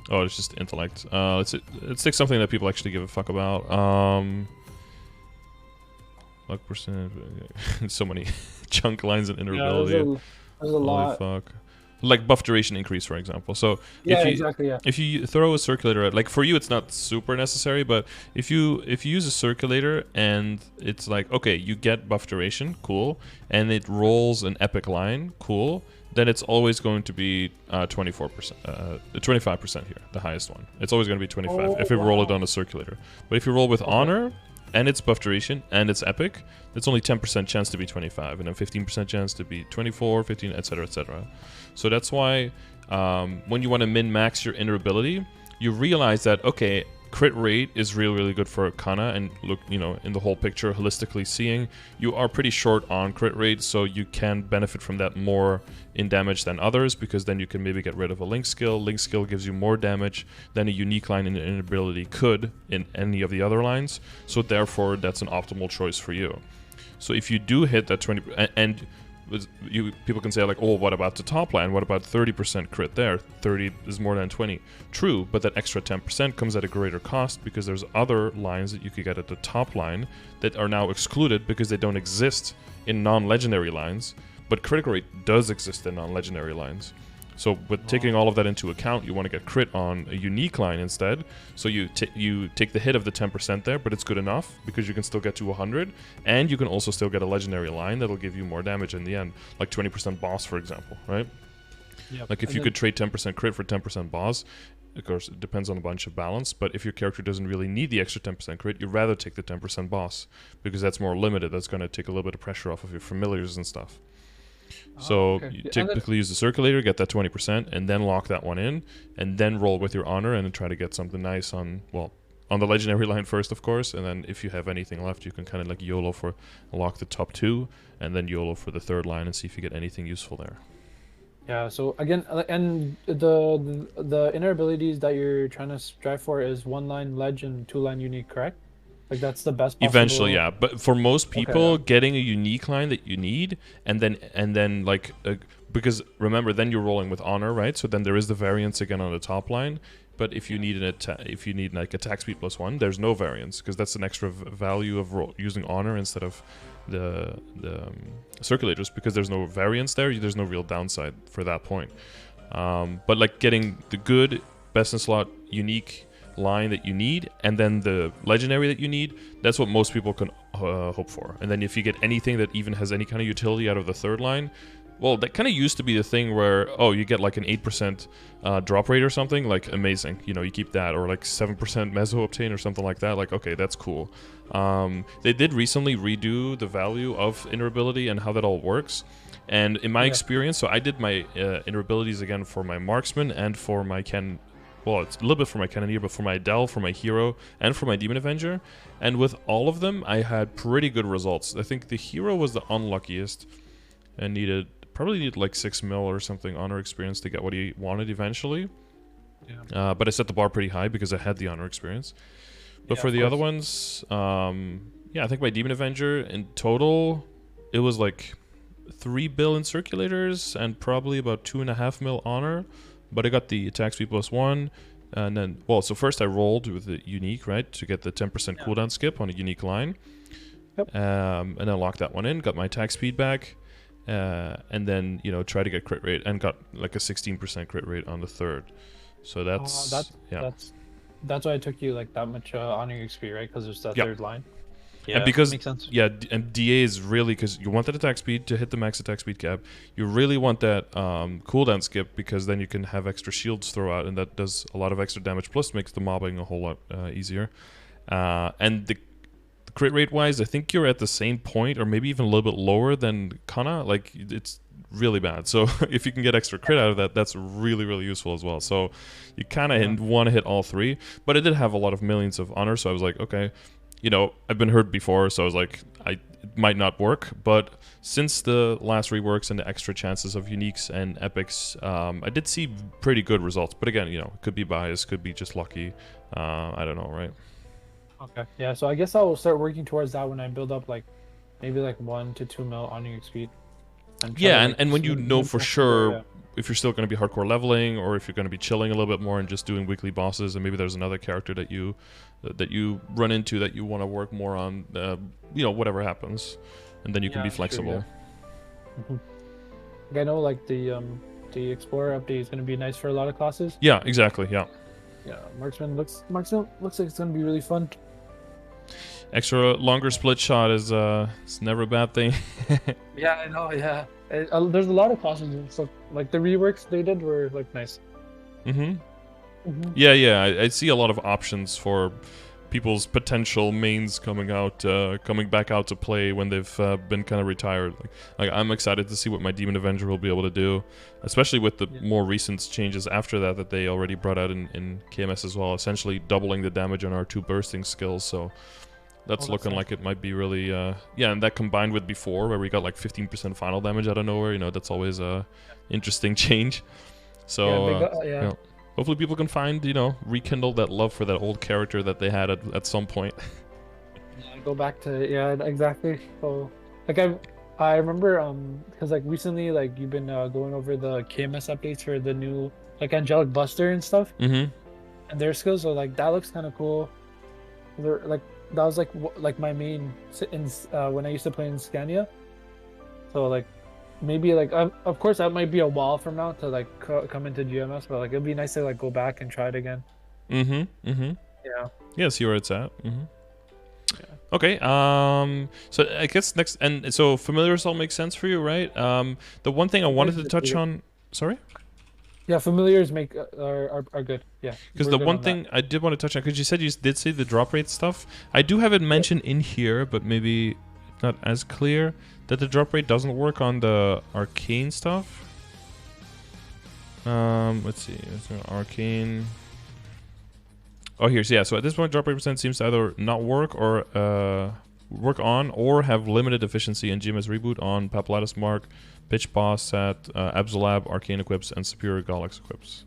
Oh, it's just intellect. Let's take something that people actually give a fuck about. Luck percent. So many chunk lines and interability. Yeah, there's a lot. Fuck. Like buff duration increase, for example. So if you throw a circulator at, like for you it's not super necessary, but if you use a circulator and it's like, okay, you get buff duration, cool, and it rolls an epic line, cool, then it's always going to be 24%, 25% here, the highest one. It's always going to be 25 if you roll it on a circulator. But if you roll with honor and it's buff duration and it's epic, it's only 10% chance to be 25, and then 15% chance to be 24, 15, etc., etc. So that's why when you want to min-max your inner-ability, you realize that, okay, crit rate is really, really good for Kanna, and look, you know, in the whole picture, holistically seeing, you are pretty short on crit rate, so you can benefit from that more in damage than others, because then you can maybe get rid of a link skill. Link skill gives you more damage than a unique line in an ability could in any of the other lines, so therefore that's an optimal choice for you. So if you do hit that 20, and people can say like, oh, what about the top line? What about 30% crit there? 30 is more than 20. True, but that extra 10% comes at a greater cost because there's other lines that you could get at the top line that are now excluded because they don't exist in non-legendary lines, but critical rate does exist in non-legendary lines. So with taking all of that into account, you want to get crit on a unique line instead. So you take the hit of the 10% there, but it's good enough because you can still get to 100, and you can also still get a legendary line that'll give you more damage in the end, like 20% boss, for example, right? Yep. Like if you could trade 10% crit for 10% boss, of course it depends on a bunch of balance, but if your character doesn't really need the extra 10% crit, you'd rather take the 10% boss because that's more limited. That's going to take a little bit of pressure off of your familiars and stuff. So you typically use the circulator, get that 20%, and then lock that one in, and then roll with your honor and try to get something nice on, well, on the legendary line first, of course, and then if you have anything left, you can kind of like YOLO for lock the top two, and then YOLO for the third line and see if you get anything useful there. Yeah, so again, and the inner abilities that you're trying to strive for is 1-line ledge and 2-line unique, correct? Like that's the best possible... Eventually, yeah. But for most people, getting a unique line that you need, and then like because remember, then you're rolling with honor, right? So then there is the variance again on the top line. But if you need like attack speed +1, there's no variance because that's an extra value of using honor instead of the circulators, because there's no variance there. There's no real downside for that point. But like getting the good best in slot unique line that you need, and then the legendary that you need, that's what most people can hope for. And then if you get anything that even has any kind of utility out of the third line, well, that kind of used to be the thing where, oh, you get like an 8% drop rate or something, like amazing, you know, you keep that, or like 7% meso obtain or something like that, like, okay, that's cool. They did recently redo the value of inner ability and how that all works. And in my experience, so I did my inner abilities again for my marksman and for my well, it's a little bit for my cannoneer, but for my Del, for my hero, and for my Demon Avenger. And with all of them, I had pretty good results. I think the hero was the unluckiest and probably needed like 6 mil or something honor experience to get what he wanted eventually. Yeah. But I set the bar pretty high because I had the honor experience. But for the other ones, yeah, I think my Demon Avenger in total, it was like 3 bill in circulators and probably about 2.5 mil honor. But I got the attack speed +1, and then, well, so first I rolled with the unique, right, to get the 10% cooldown skip on a unique line. Yep. And then locked that one in, got my attack speed back, and then, you know, try to get crit rate, and got like a 16% crit rate on the third. So that's why it took you like that much honor XP, right? Because there's that third line. Yeah, and because makes sense. Yeah, and DA is really, because you want that attack speed to hit the max attack speed cap. You really want that cooldown skip, because then you can have extra shields throw out, and that does a lot of extra damage. Plus, makes the mobbing a whole lot easier. And the crit rate wise, I think you're at the same point, or maybe even a little bit lower than Kanna. Like, it's really bad. So if you can get extra crit out of that, that's really, really useful as well. So you kind of want to hit all three. But it did have a lot of millions of honor, so I was like, okay. You know, I've been hurt before, so I was like, it might not work. But since the last reworks and the extra chances of uniques and epics, I did see pretty good results. But again, you know, it could be biased, could be just lucky. I don't know, right? Okay. Yeah. So I guess I'll start working towards that when I build up like maybe like 1 to 2 mil on your speed, and try to Yeah, like and when you know for there. sure Yeah. if you're still going to be hardcore leveling, or if you're going to be chilling a little bit more and just doing weekly bosses, and maybe there's another character that you run into that you want to work more on, whatever happens, and then you can be True, flexible. yeah. Like, I know like the Explorer update is gonna be nice for a lot of classes. Yeah, exactly. Yeah. Yeah, Marksman looks like it's gonna be really fun. Extra longer split shot is it's never a bad thing. Yeah, I know. Yeah, there's a lot of classes and stuff. Like the reworks they did were like nice. Mm-hmm. Yeah. I see a lot of options for people's potential mains coming back out to play when they've been kind of retired. Like I'm excited to see what my Demon Avenger will be able to do, especially with the more recent changes after that they already brought out in KMS as well, essentially doubling the damage on our 2 bursting skills. So that's looking like it might be really and that combined with before where we got like 15% final damage out of nowhere, that's always a interesting change. So hopefully people can find, rekindle that love for that old character that they had at some point. Yeah, go back to exactly. So like I remember because like recently like you've been going over the KMS updates for the new like Angelic Buster and stuff, Mm-hmm. and their skills. So like that looks kind of cool. They're like that was like my main in when I used to play in Scania. So like maybe like of course that might be a while from now to like come into GMS, but like it'd be nice to like go back and try it again. Yeah, see where it's at. Okay, so I guess next, and so familiars all make sense for you, right? The one thing I wanted to touch on, sorry? Yeah, familiars are good. Yeah. Because the one thing I did want to touch on, because you said you did say the drop rate stuff. I do have it mentioned in here, but maybe not as clear, that the drop rate doesn't work on the arcane stuff. Let's see. Arcane. Oh, here's, yeah. So at this point, drop rate percent seems to either not work or work on, or have limited efficiency in GMS Reboot on Papulatus Mark, Pitch Boss Set, Absolab, Arcane Equips, and Superior Golux Equips.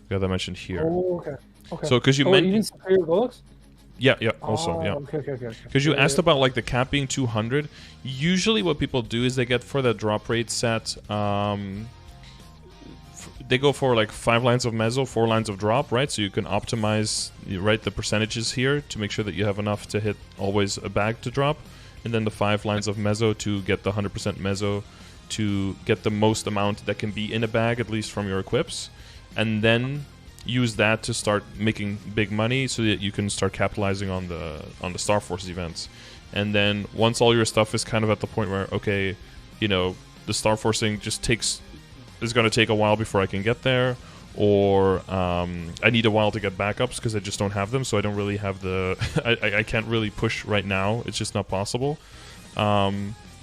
Got that mentioned here. Oh, okay. So, because you meant even Superior Golux? Yeah, also, yeah. Okay. Because you asked about like the cap being 200. Usually, what people do is they get for the drop rate set. They go for like 5 lines of mezzo, 4 lines of drop, right? So you can optimize, the percentages here to make sure that you have enough to hit always a bag to drop, and then the 5 lines of mezzo to get the 100% mezzo to get the most amount that can be in a bag, at least from your equips, and then use that to start making big money so that you can start capitalizing on the Star Force events. And then once all your stuff is kind of at the point where, okay, the Star Forcing just is going to take a while before I can get there, or I need a while to get backups because I just don't have them, so I don't really have I can't really push right now. It's just not possible.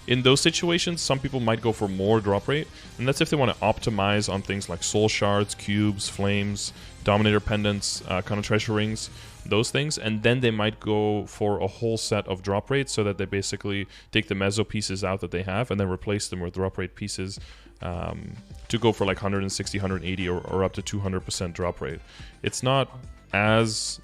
In those situations, some people might go for more drop rate, and that's if they want to optimize on things like soul shards, cubes, flames, dominator pendants, kind of treasure rings, those things, and then they might go for a whole set of drop rates so that they basically take the mezzo pieces out that they have and then replace them with drop rate pieces to go for like 160, 180, or up to 200% drop rate. It's not as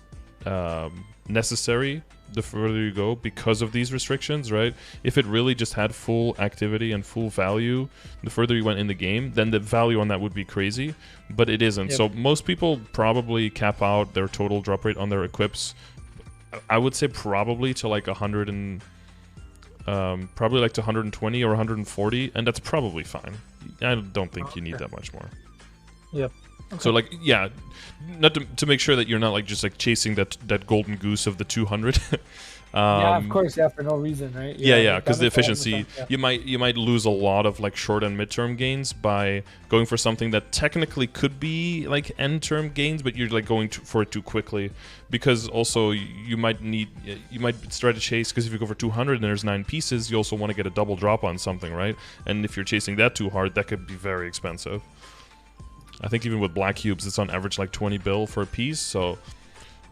necessary the further you go because of these restrictions, right? If it really just had full activity and full value, the further you went in the game, then the value on that would be crazy, but it isn't. Yep. So most people probably cap out their total drop rate on their equips, I would say probably to like 100 and probably like to 120 or 140, and that's probably fine. I don't think you need that much more. Yep. Okay. So like, yeah, not to make sure that you're not like just like chasing that golden goose of the 200. Yeah, of course, for no reason, right? Yeah, because the efficiency, you might lose a lot of like short and midterm gains by going for something that technically could be like end term gains, but you're like going for it too quickly. Because also you might try to chase, because if you go for 200 and there's 9 pieces, you also want to get a double drop on something, right? And if you're chasing that too hard, that could be very expensive. I think even with black cubes, it's on average like 20 bill for a piece, so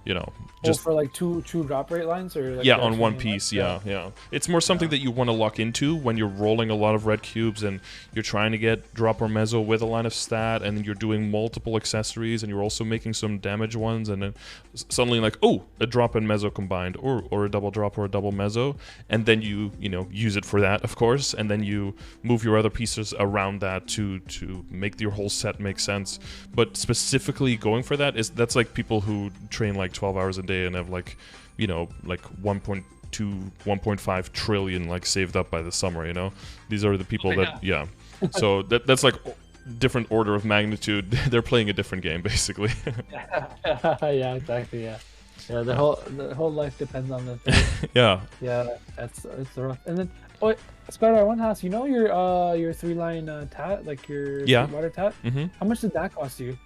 you know, Just for like two drop rate lines, or like yeah, on one piece. Yeah. It's more something that you want to lock into when you're rolling a lot of red cubes and you're trying to get drop or mezzo with a line of stat, and then you're doing multiple accessories, and you're also making some damage ones, and then suddenly like, oh, a drop and mezzo combined, or a double drop or a double mezzo, and then you know, use it for that, of course, and then you move your other pieces around that to make your whole set make sense. But specifically going for that's like people who train like 12 hours a day and have like, you know, like 1.2 1.5 trillion like saved up by the summer, you know. These are the people that so that's like different order of magnitude. They're playing a different game basically. Yeah, exactly. Yeah, the whole life depends on the thing. Yeah, it's rough. And then Scardor, I want to ask, you know, your 3-line tat, like your water tat, how much did that cost you?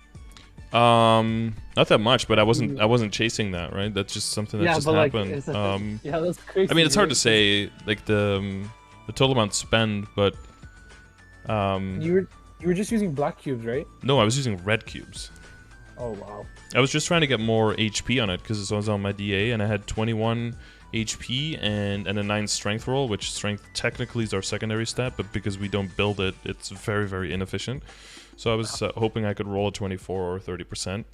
Not that much, but I wasn't chasing that, right? That's just something that just happened. Like, yeah, that's crazy. I mean, it's hard to say like the total amount spent, but you were just using black cubes, right? No, I was using red cubes. Oh wow. I was just trying to get more HP on it because it was on my DA, and I had 21 HP and a 9 strength roll, which strength technically is our secondary stat, but because we don't build it, it's very, very inefficient. So I was hoping I could roll a 24 or 30%,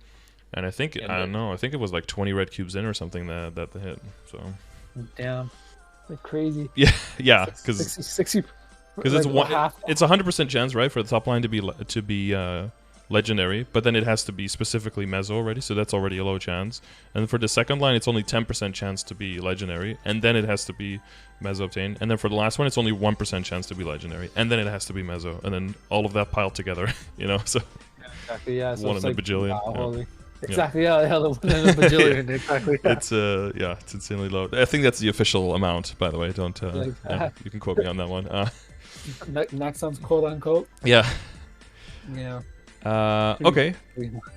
and I think I don't know. I think it was like 20 red cubes in or something that hit. So damn, like crazy. Yeah, because 60. Because it's 100% chance, right, for the top line to be legendary, but then it has to be specifically mezzo already, so that's already a low chance. And for the second line, it's only 10% chance to be legendary, and then it has to be mezzo obtained. And then for the last one, it's only 1% chance to be legendary, and then it has to be mezzo, and then all of that piled together, you know. So exactly, yeah. So one in a bajillion. Wow, exactly, yeah, the one in a bajillion. Exactly. Yeah. It's insanely low. I think that's the official amount, by the way. Don't you can quote me on that one. Next sounds quote unquote. Yeah. Yeah. Okay.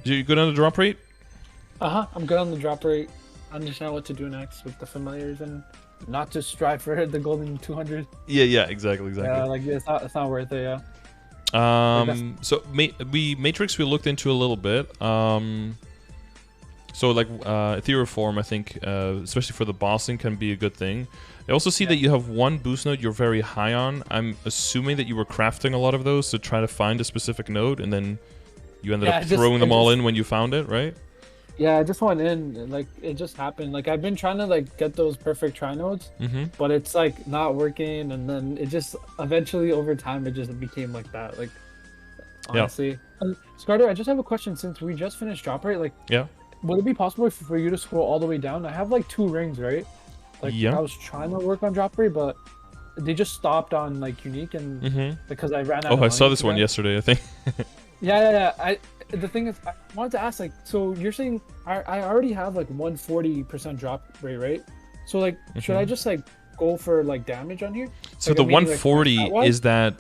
You good on the drop rate? I'm good on the drop rate. I understand what to do next with the familiars and not to strive for the golden 200. Yeah, exactly. Yeah, like it's not worth it. Yeah. So Matrix we looked into a little bit. So like ethereal form, I think, especially for the bossing, can be a good thing. I also see that you have one boost node you're very high on. I'm assuming that you were crafting a lot of those to try to find a specific node, and then you ended up throwing them all in when you found it, right? Yeah, I just went in, like it just happened. Like I've been trying to like get those perfect tri nodes, but it's like not working, and then it just eventually over time it just became like that. Like honestly, Scardor, I just have a question. Since we just finished drop rate, like would it be possible for you to scroll all the way down? I have like 2 rings, right? Like I was trying to work on drop rate, but they just stopped on like unique, and because I ran out. Oh, I saw this one yesterday, I think. Yeah. The thing is, I wanted to ask, like, so you're saying I already have like 140% drop rate, right? So like, should I just like go for like damage on here? So like, the 140 is that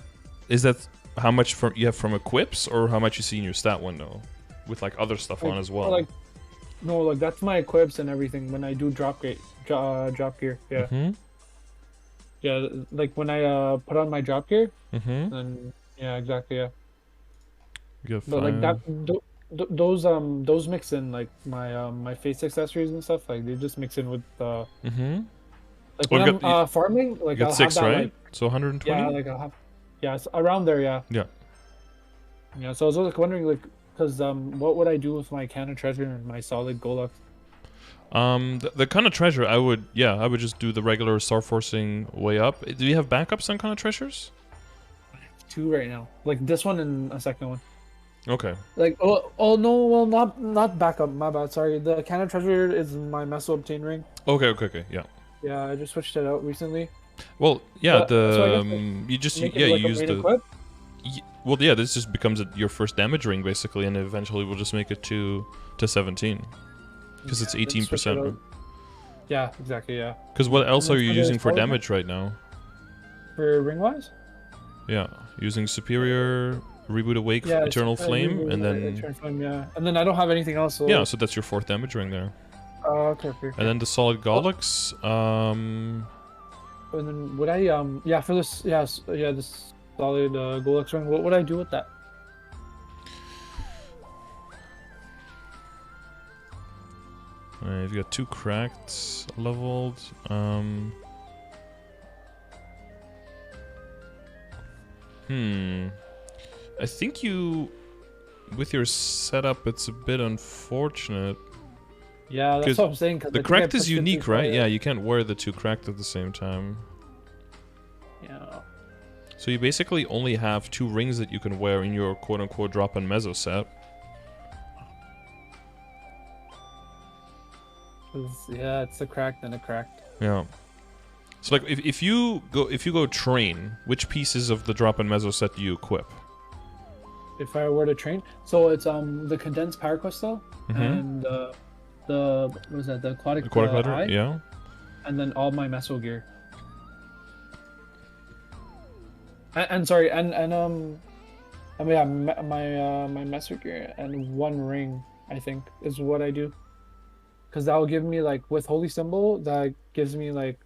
how much you have from equips, or how much you see in your stat window with like other stuff on as well? No, like that's my equips and everything when I do drop gear. Yeah. Yeah, like when I put on my drop gear. Then yeah, exactly. Yeah. But like that, those mix in like my face accessories and stuff. Like they just mix in with like when I'm farming, like you got I'll 6, have that, right? like, so 120. Yeah, like I'll have it's around there. Yeah. Yeah. So I was like wondering, like, because what would I do with my Kanna treasure and my solid Golux? The Kanna treasure, I would just do the regular star forcing way up. Do you have backups on Kanna treasures? 2 right now, like this one and a second one. Okay. Like oh no, well not backup. My bad. Sorry. The Kanna treasure is my Meso obtain ring. Okay. Yeah. Yeah, I just switched it out recently. Well, yeah. So you just you use the. Well, yeah. This just becomes your first damage ring basically, and eventually we'll just make it to 17, because it's 18%. Yeah, exactly. Yeah. Because what else are you using for damage right now? For ring wise? Yeah, using Superior, Reboot Awake, Eternal Flame, and then... Eternal Flame, yeah. And then I don't have anything else. So... Yeah, so that's your 4th damage ring there. Okay. And then the Solid Golux, And then would I, for this, this Solid Golux ring, what would I do with that? You've got 2 cracked leveled. I think you, with your setup, it's a bit unfortunate. Yeah, that's what I'm saying. The cracked is unique, right? Yeah, you can't wear the 2 cracked at the same time. Yeah. So you basically only have 2 rings that you can wear in your quote-unquote drop and meso set. Yeah, it's a cracked and a cracked. Yeah. So like if you go train, which pieces of the drop and meso set do you equip? If I were to train, so it's the condensed power crystal and the what was that, the aquatic letter, eye, yeah, and then all my meso gear. And sorry, and I mean, yeah, my meso gear and 1 ring, I think, is what I do. Because that will give me, like, with Holy Symbol, that gives me, like,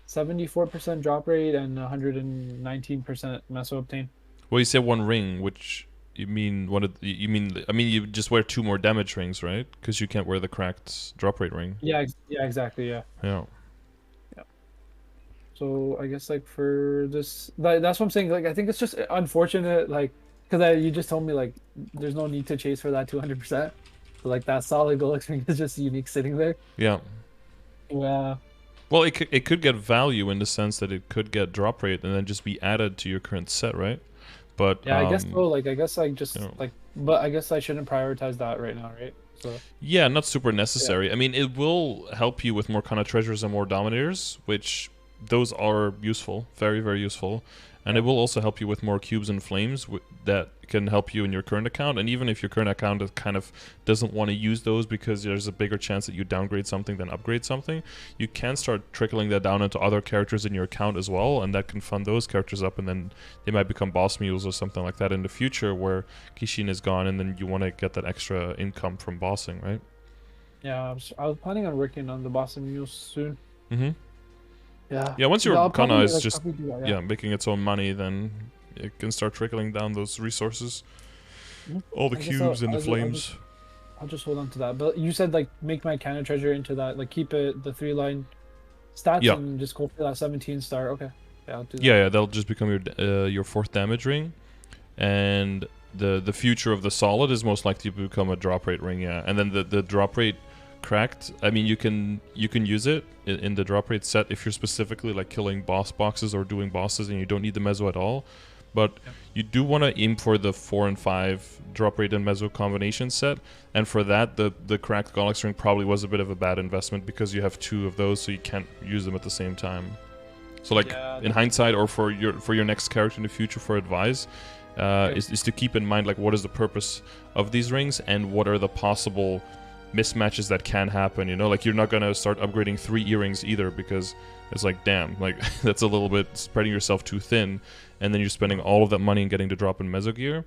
74% drop rate and 119% meso obtain. Well, you said 1 ring, which you mean you just wear 2 more damage rings, right? Because you can't wear the cracked drop rate ring. Yeah, exactly, yeah. Yeah. So I guess, like, for this, that's what I'm saying. Like, I think it's just unfortunate, like, because you just told me, like, there's no need to chase for that 200%. But, like, that solid gold ring is just unique sitting there. Yeah. Yeah. Well, it could get value in the sense that it could get drop rate and then just be added to your current set, right? But yeah, I guess so. Like, I guess I just but I guess I shouldn't prioritize that right now, right? So yeah, not super necessary. Yeah. I mean, it will help you with more Kanna treasures and more dominators, which those are useful, very, very useful. And it will also help you with more cubes and flames that can help you in your current account. And even if your current account kind of doesn't want to use those because there's a bigger chance that you downgrade something than upgrade something, you can start trickling that down into other characters in your account as well, and that can fund those characters up, and then they might become boss mules or something like that in the future where Kishin is gone, and then you want to get that extra income from bossing, right? Yeah, I was planning on working on the bossing mules soon. Mm-hmm. Yeah. Yeah, once your Kanna is like, just making its own money, then it can start trickling down those resources. All the cubes and the flames. I'll just hold on to that. But you said, like, make my Kanna treasure into that, like, keep it the 3-line stats and just go for that 17 star. Okay. Yeah, I'll do that. Yeah, that'll just become your 4th damage ring. And the future of the solid is most likely to become a drop rate ring, yeah. And then the drop rate cracked, I mean, you can use it in the drop rate set if you're specifically like killing boss boxes or doing bosses and you don't need the meso at all. But you do want to aim for the 4 and 5 drop rate and meso combination set, and for that the cracked Galax ring probably was a bit of a bad investment because you have 2 of those, so you can't use them at the same time. So like in hindsight, or for your next character in the future for advice, is to keep in mind, like, what is the purpose of these rings and what are the possible mismatches that can happen, you know? Like, you're not gonna start upgrading 3 earrings either, because it's like, damn, like, that's a little bit spreading yourself too thin, and then you're spending all of that money in getting to drop in meso gear,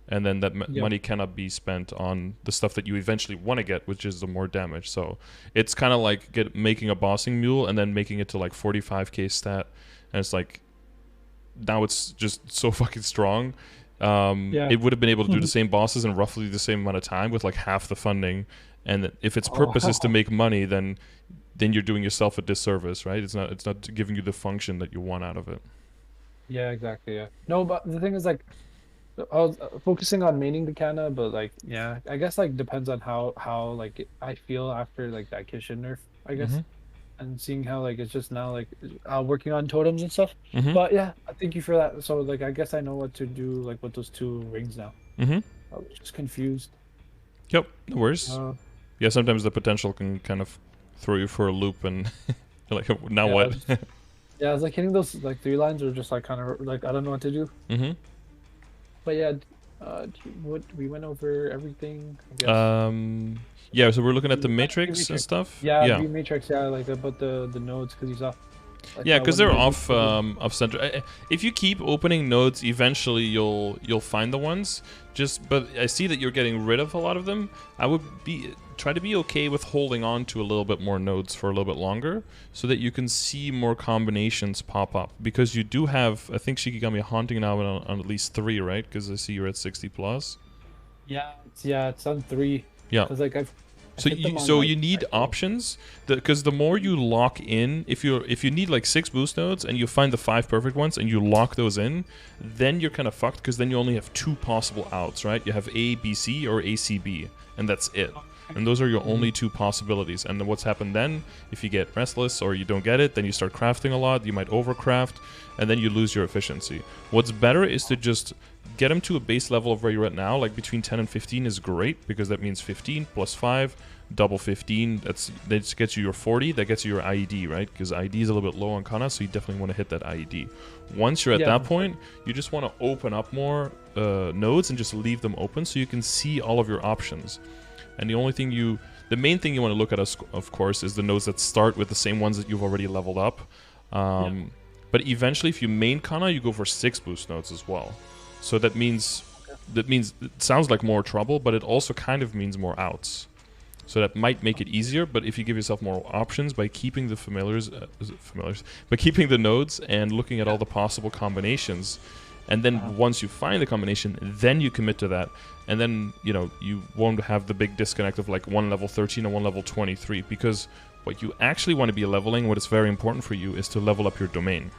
and then that money cannot be spent on the stuff that you eventually want to get, which is the more damage. So it's kind of like making a bossing mule and then making it to like 45k stat, and it's like, now it's just so fucking strong. It would have been able to do the same bosses in roughly the same amount of time with like half the funding. And if its purpose is to make money, then you're doing yourself a disservice, right? It's not giving you the function that you want out of it. Yeah, exactly. Yeah. No, but the thing is, like, I was focusing on maining the Kanna, but like, yeah, I guess like depends on how like I feel after like that Kishin nerf, I guess, and seeing how like it's just now like working on totems and stuff. But yeah, thank you for that. So like, I guess I know what to do like with those 2 rings now. I was just confused. Yep, no worries. Yeah, sometimes the potential can kind of throw you for a loop, and you're like, now what? I was like hitting those like 3 lines, or just like kind of like I don't know what to do. But yeah, we went over everything, I guess. Yeah, so we're looking at the matrix and stuff. Yeah. Matrix. Yeah, like about the nodes, because you saw. Like, yeah, because they're off center. If you keep opening nodes, eventually you'll find the ones. But I see that you're getting rid of a lot of them. I would try to be okay with holding on to a little bit more nodes for a little bit longer, so that you can see more combinations pop up. Because you do have, I think Shikigami haunting now on at least 3, right? Because I see you're at 60+. Yeah, it's on 3. Yeah. Because like So you need options, because the more you lock in, if you need like 6 boost nodes and you find the 5 perfect ones and you lock those in, then you're kind of fucked, because then you only have 2 possible outs, right? You have A, B, C or A, C, B, and that's it. And those are your only 2 possibilities. And then what's happened then, if you get restless or you don't get it, then you start crafting a lot, you might overcraft, and then you lose your efficiency. What's better is to just get them to a base level of where you're at now, like between 10 and 15 is great, because that means 15 plus 5, double 15, that gets you your 40, that gets you your IED, right? Because IED is a little bit low on Kanna, so you definitely want to hit that IED. Once you're at that point, you just want to open up more nodes and just leave them open so you can see all of your options. And the main thing you want to look at, of course, is the nodes that start with the same ones that you've already leveled up. But eventually, if you main Kanna, you go for 6 boost nodes as well. So that means it sounds like more trouble, but it also kind of means more outs. So that might make it easier, but if you give yourself more options by keeping the familiars, by keeping the nodes and looking at all the possible combinations, and then once you find the combination, then you commit to that, and then you won't have the big disconnect of like one level 13 and one level 23, because what you actually want to be leveling, what is very important for you, is to level up your domain.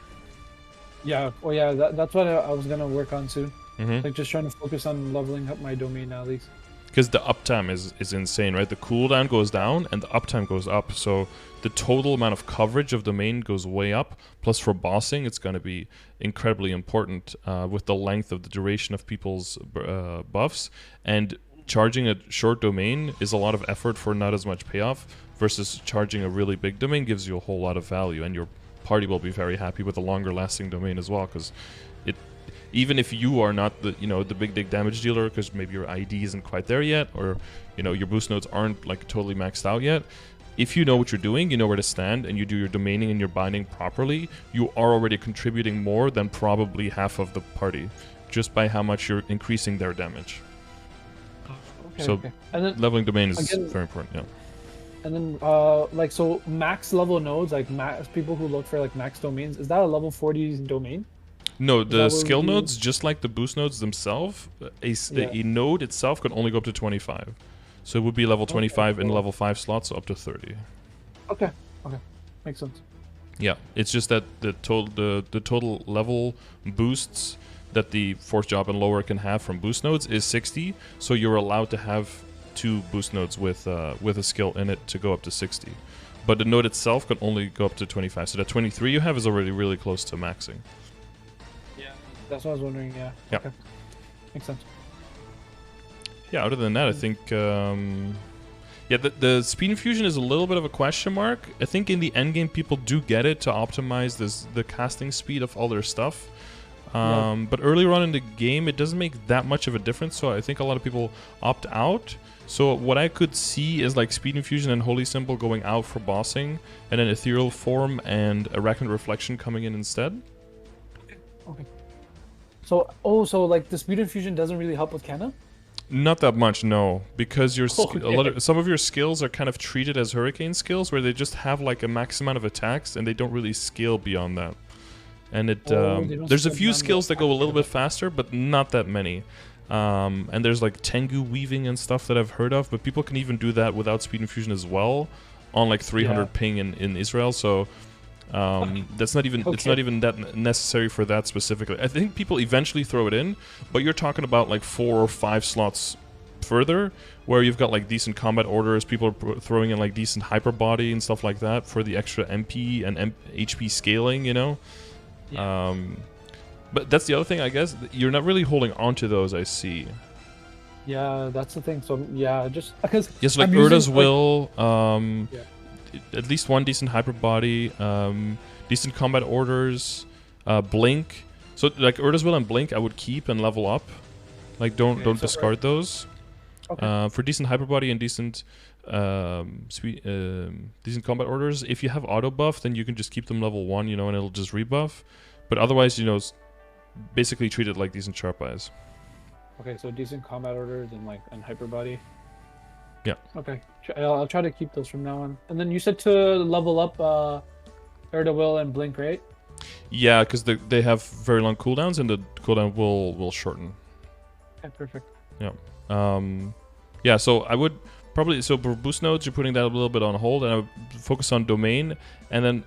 Yeah, well, yeah, that's what I was gonna work on soon. Like just trying to focus on leveling up my domain at least. Because the uptime is insane, right? The cooldown goes down and the uptime goes up, so the total amount of coverage of domain goes way up. Plus for bossing, it's going to be incredibly important with the length of the duration of people's buffs. And charging a short domain is a lot of effort for not as much payoff, versus charging a really big domain gives you a whole lot of value, and your party will be very happy with a longer lasting domain as well, because even if you are not the big damage dealer, because maybe your ID isn't quite there yet, or your boost nodes aren't like totally maxed out yet, if you know what you're doing, you know where to stand, and you do your domaining and your binding properly, you are already contributing more than probably half of the party, just by how much you're increasing their damage. And then, leveling domain is very important. Yeah. And then, like, so max level nodes, like people who look for like max domains, is that a level 40 domain? No, the skill nodes, just like the boost nodes themselves, a node itself could only go up to 25. So it would be level 25 in level 5 slots, so up to 30. Okay, makes sense. Yeah, it's just that the total level boosts that the fourth job and lower can have from boost nodes is 60. So you're allowed to have 2 boost nodes with a skill in it to go up to 60. But the node itself can only go up to 25. So that 23 you have is already really close to maxing. That's what I was wondering, yeah. Okay. Makes sense. Yeah, other than that, I think... the speed infusion is a little bit of a question mark. I think in the endgame, people do get it to optimize the casting speed of all their stuff. But earlier on in the game, it doesn't make that much of a difference, so I think a lot of people opt out. So what I could see is like speed infusion and holy symbol going out for bossing, and then ethereal form and arachnid reflection coming in instead. Okay. So, so like the speed infusion doesn't really help with Kanna? Not that much, no, because your some of your skills are kind of treated as hurricane skills, where they just have like a max amount of attacks and they don't really scale beyond that. And there's a few skills that go a little bit faster, but not that many. And there's like Tengu weaving and stuff that I've heard of, but people can even do that without speed infusion as well, on like 300 ping in Israel. So that's not even it's not even that necessary for that specifically. I think people eventually throw it in, but you're talking about like 4 or 5 slots further, where you've got like decent combat orders, people are throwing in like decent hyper body and stuff like that for the extra MP and HP scaling, but that's the other thing, I guess. You're not really holding on to those, I see. Yeah, that's the thing. So yeah, just because like Urda's Will, at least one decent hyper body, decent combat orders, blink. So like Urda's Will and blink, I would keep and level up. Like don't discard those. Okay. For decent hyper body and decent decent combat orders, if you have auto buff, then you can just keep them level 1, and it'll just rebuff. But otherwise, basically treat it like decent sharp eyes. Okay, so decent combat orders and hyper body. Yeah. Okay, I'll try to keep those from now on. And then you said to level up Urda Will and Blink, right? Yeah, because they have very long cooldowns, and the cooldown will shorten. Okay, perfect. Yeah. Yeah, so I would Probably, so for boost nodes, you're putting that a little bit on hold, and I would focus on domain, and then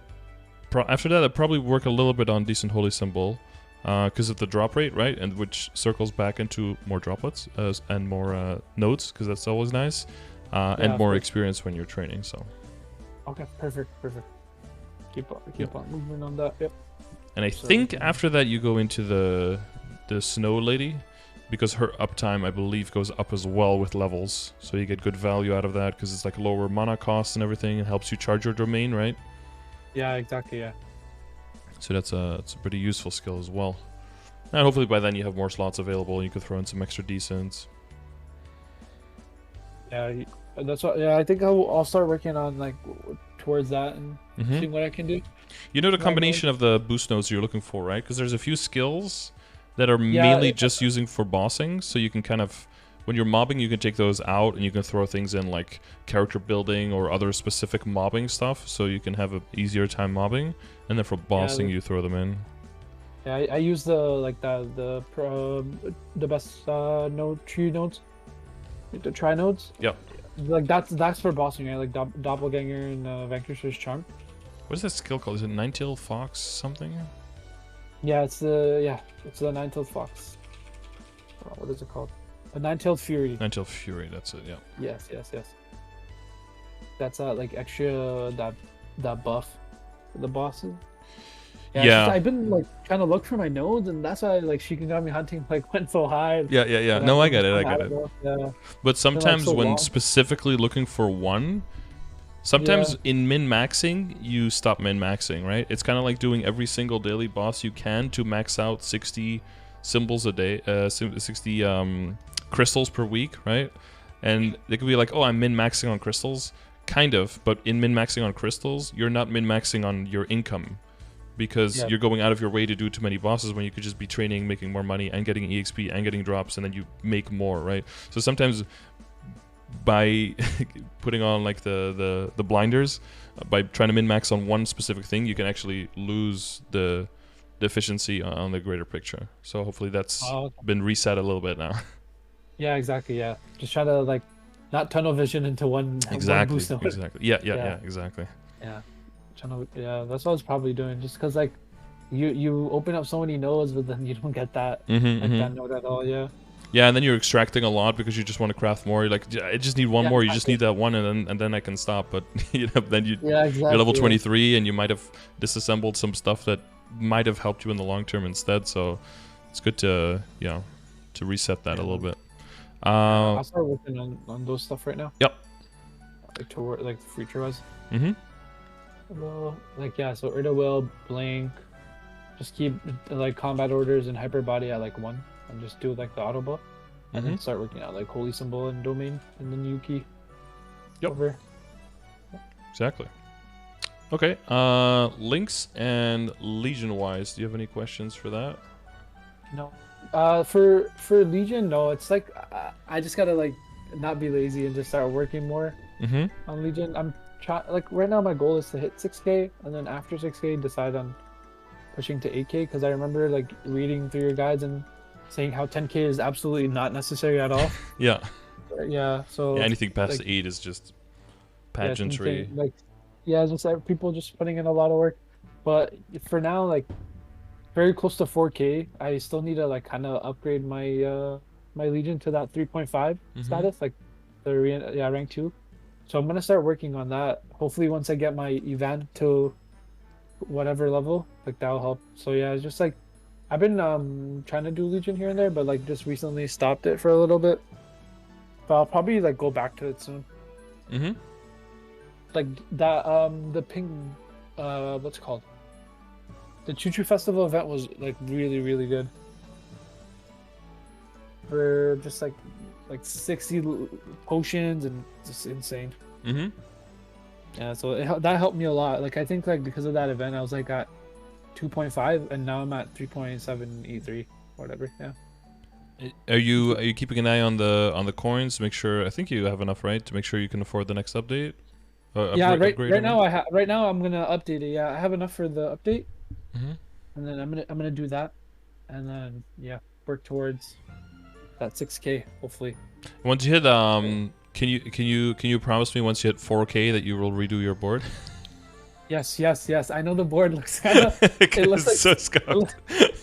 after that, I'd probably work a little bit on decent holy symbol, because of the drop rate, right? And which circles back into more droplets and more nodes, because that's always nice, and more experience when you're training. So. Okay, perfect. Keep on moving on that. Yep. And I think after that you go into the snow lady, because her uptime, I believe, goes up as well with levels. So you get good value out of that because it's like lower mana costs and everything. It helps you charge your domain, right? Yeah, exactly, yeah. So that's a pretty useful skill as well. And hopefully by then you have more slots available. You could throw in some extra decents. Yeah, that's what. Yeah, I think I'll start working on like towards that and seeing what I can do. You know the combination of the boost nodes you're looking for, right? Because there's a few skills that are mainly just using for bossing, so you can kind of, when you're mobbing, you can take those out and you can throw things in like character building or other specific mobbing stuff, so you can have an easier time mobbing, and then for bossing you throw them in. Yeah, I use the best tree nodes, the tri nodes. Yep. Like that's for bossing, right? Like Doppelganger and Vanquisher's Charm. What is that skill called? Is it Nine-Tailed Fox something? Yeah, it's the Nine-Tailed Fox. What is it called? A Nine-Tailed Fury. Nine-Tailed Fury, that's it. Yeah. Yes. That's like extra that buff for the bosses. Yeah. I've been like trying to look for my nodes, and that's why like Shikigami hunting like went so high. Yeah. No, I get it. Yeah. But sometimes when specifically looking for one, sometimes in min-maxing, you stop min-maxing, right? It's kind of like doing every single daily boss you can to max out 60 symbols a day, 60 crystals per week, right? And they could be like, oh, I'm min-maxing on crystals. Kind of, but in min-maxing on crystals, you're not min-maxing on your income, because you're going out of your way to do too many bosses when you could just be training, making more money, and getting EXP, and getting drops, and then you make more, right? So sometimes by putting on like the blinders, by trying to min-max on one specific thing, you can actually lose the efficiency on the greater picture. So hopefully that's been reset a little bit now. Yeah, exactly. Yeah, just try to like not tunnel vision into one. Exactly. One boost node. Exactly. Yeah. Exactly. Yeah. Yeah, that's what I was probably doing. Just because like you open up so many nodes, but then you don't get that that node at all. Yeah. Yeah, and then you're extracting a lot because you just want to craft more. You're like, I just need one more. You just need that one, and then I can stop. But then you're level 23, and you might have disassembled some stuff that might have helped you in the long term instead. So it's good to to reset that a little bit. I'll start working on those stuff right now. Yep. Like to work, like future wise. Well, so Urda Will, Blink, just keep like combat orders and hyper body at like 1, and just do like the auto buff, and then start working out like holy symbol and domain, and then Yuki. Yep. Over. Exactly. Okay. Links and Legion wise, do you have any questions for that? No. For Legion, no. It's like I just gotta like not be lazy and just start working more on Legion. I'm like right now my goal is to hit 6K, and then after 6K decide on pushing to 8K, because I remember like reading through your guides and saying how 10K is absolutely not necessary at all. Yeah. So anything past 8 is just pageantry. Just people just putting in a lot of work. But for now, like very close to 4K, I still need to like kind of upgrade my my Legion to that 3.5 status, like the rank 2. So I'm gonna start working on that. Hopefully, once I get my Evan to whatever level, like that'll help. So yeah, it's just like I've been trying to do Legion here and there, but like just recently stopped it for a little bit. But I'll probably like go back to it soon. Like that the ping what's it called? The Choo Choo Festival event was like really good. For just like 60 potions and just insane. Yeah, so that helped me a lot. Like I think like because of that event, I was like at 2.5, and now I'm at 3.783, whatever. Yeah. Are you keeping an eye on the coins to make sure? I think you have enough, right, to make sure you can afford the next update. Right now I'm gonna update it. Yeah, I have enough for the update. And then I'm gonna do that, and then work towards that 6K hopefully. Once you hit Can you promise me once you hit 4K that you will redo your board? Yes. I know the board looks kind of. It looks like so scuffed.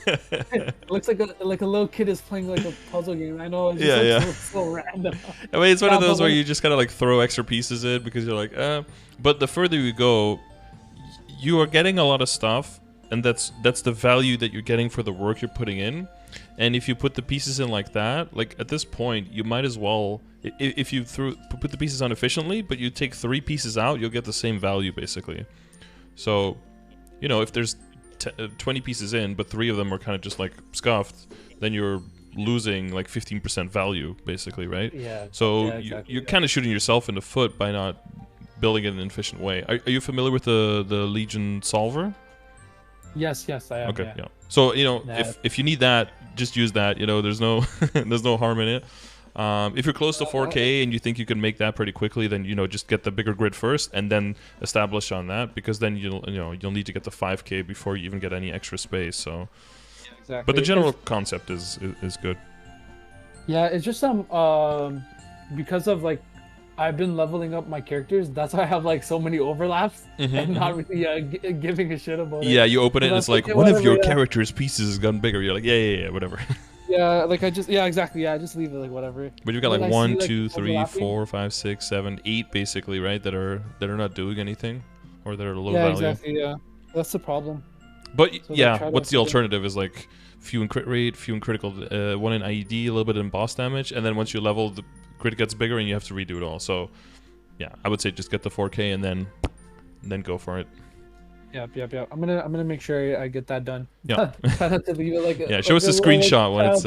it looks like a little kid is playing like a puzzle game. I know. It just looks so random. I mean, it's one of those where you just gotta like throw extra pieces in because you're like, But the further you go, you are getting a lot of stuff, and that's the value that you're getting for the work you're putting in. And if you put the pieces in like that, like at this point, you might as well, if you put the pieces on efficiently, but you take 3 pieces out, you'll get the same value basically. So, you know, if there's 20 pieces in, but 3 of them are kind of just like scuffed, then you're losing like 15% value basically, right? Yeah. So yeah, exactly, you're kind of shooting yourself in the foot by not building it in an efficient way. Are you familiar with the Legion solver? Yes, I am. Okay, yeah. So, you know, if you need that, just use that. You know, there's no there's no harm in it. If you're close to 4K and you think you can make that pretty quickly, then, you know, just get the bigger grid first and then establish on that, because then you'll need to get the 5K before you even get any extra space. So, exactly. But the general concept is good. Yeah, it's just because of like I've been leveling up my characters. That's why I have like so many overlaps and not really giving a shit about it. Yeah, you open it and it's like, one of your character's pieces has gotten bigger. You're like, yeah, whatever. Yeah, like exactly. Yeah, I just leave it like whatever. But you've got like 1, 2, 3, 4, 5, 6, 7, 8 basically, right? That are not doing anything, or that are low value. Yeah, exactly. Yeah, that's the problem. But so yeah, what's the alternative? Is like few in crit rate, few in critical, 1 in IED, a little bit in boss damage, and then once you level, the crit gets bigger and you have to redo it all. So yeah, I would say just get the 4K and then go for it. Yep. I'm gonna make sure I get that done. Yeah. Try not to leave it like. Yeah, show us a screenshot when it's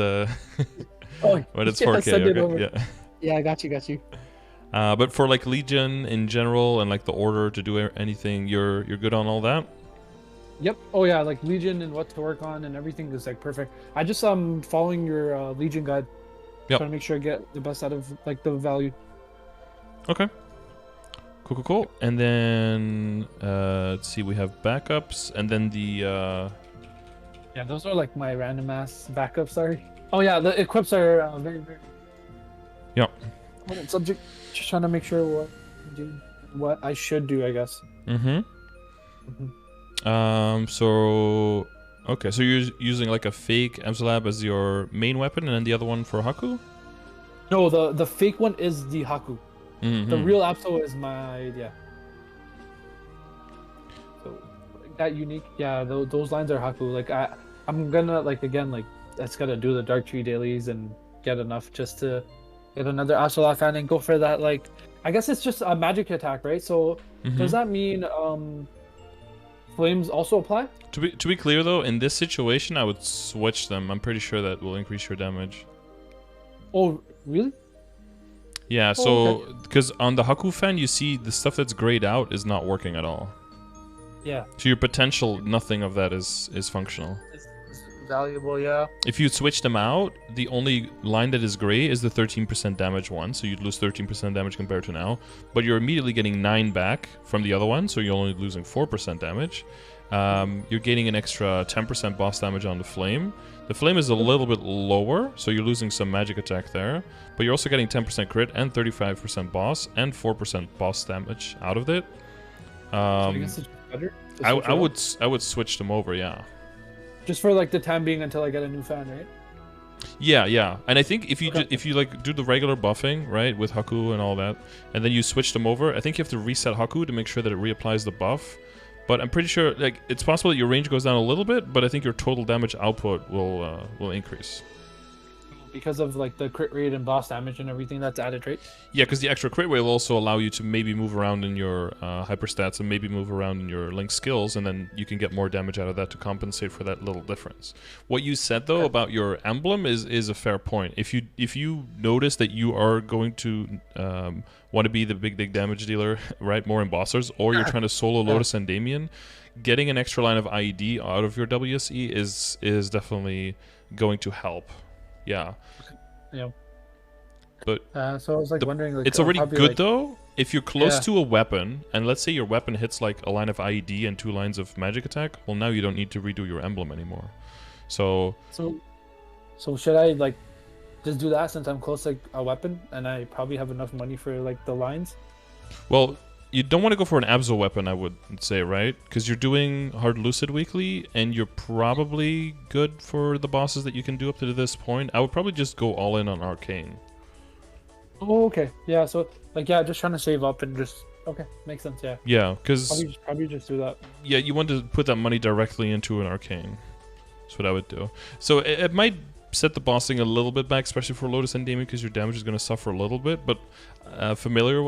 when it's 4K. Okay. Yeah. Yeah, I got you. But for like Legion in general and like the order to do anything, you're good on all that. Yep. Oh yeah, like Legion and what to work on and everything is like perfect. I just following your Legion guide. Yep. Trying to make sure I get the best out of like the value. Okay. Cool. And then let's see, we have backups, and then the yeah, those are like my random ass backups. Sorry. Oh yeah, the equips are very. Yeah. Subject. Just trying to make sure what I should do, I guess. So okay, so you're using like a fake Emslab as your main weapon, and then the other one for Haku? No, the fake one is the Haku. The real Apso is my So that unique, those lines are Haku. Like I'm gonna like again like that's gotta do the Dark Tree dailies and get enough just to get another Absolute fan and go for that. Like I guess it's just a magic attack, right? So does that mean flames also apply? To be clear though, in this situation I would switch them. I'm pretty sure that will increase your damage. Oh really? Yeah, so because on the Haku fan you see the stuff that's grayed out is not working at all. Yeah. So your potential, nothing of that is functional. It's valuable, yeah. If you switch them out, the only line that is gray is the 13% damage one, so you'd lose 13% damage compared to now. But you're immediately getting 9 back from the other one, so you're only losing 4% damage. You're gaining an extra 10% boss damage on the flame. The flame is a little bit lower, so you're losing some magic attack there. But you're also getting 10% crit and 35% boss and 4% boss damage out of it. So I guess it's better. I would switch them over, yeah. Just for like the time being until I get a new fan, right? Yeah. And I think if you like do the regular buffing, right, with Haku and all that, and then you switch them over, I think you have to reset Haku to make sure that it reapplies the buff. But I'm pretty sure like it's possible that your range goes down a little bit, but I think your total damage output will increase. Because of like the crit rate and boss damage and everything that's added, right? Yeah, because the extra crit rate will also allow you to maybe move around in your hyperstats and maybe move around in your link skills, and then you can get more damage out of that to compensate for that little difference. What you said though about your emblem is a fair point. If you notice that you are going to want to be the big damage dealer, right, more in bossers, or you're trying to solo Lotus and Damien, getting an extra line of IED out of your WSE is definitely going to help. Yeah. But so I was like wondering, like, it's already good though if you're close to a weapon, and let's say your weapon hits like a line of IED and 2 lines of magic attack. Well, now you don't need to redo your emblem anymore. So should I like just do that since I'm close to a weapon and I probably have enough money for like the lines. Well, you don't want to go for an Abso weapon, I would say, right? Because you're doing Hard Lucid weekly, and you're probably good for the bosses that you can do up to this point. I would probably just go all in on Arcane. Oh, okay. Yeah, so like just trying to save up and just okay, makes sense. Yeah. Yeah, because probably just do that. yeah, you want to put that money directly into an Arcane. That's what I would do. So it might set the bossing a little bit back, especially for Lotus Endemion, because your damage is going to suffer a little bit. But familiar,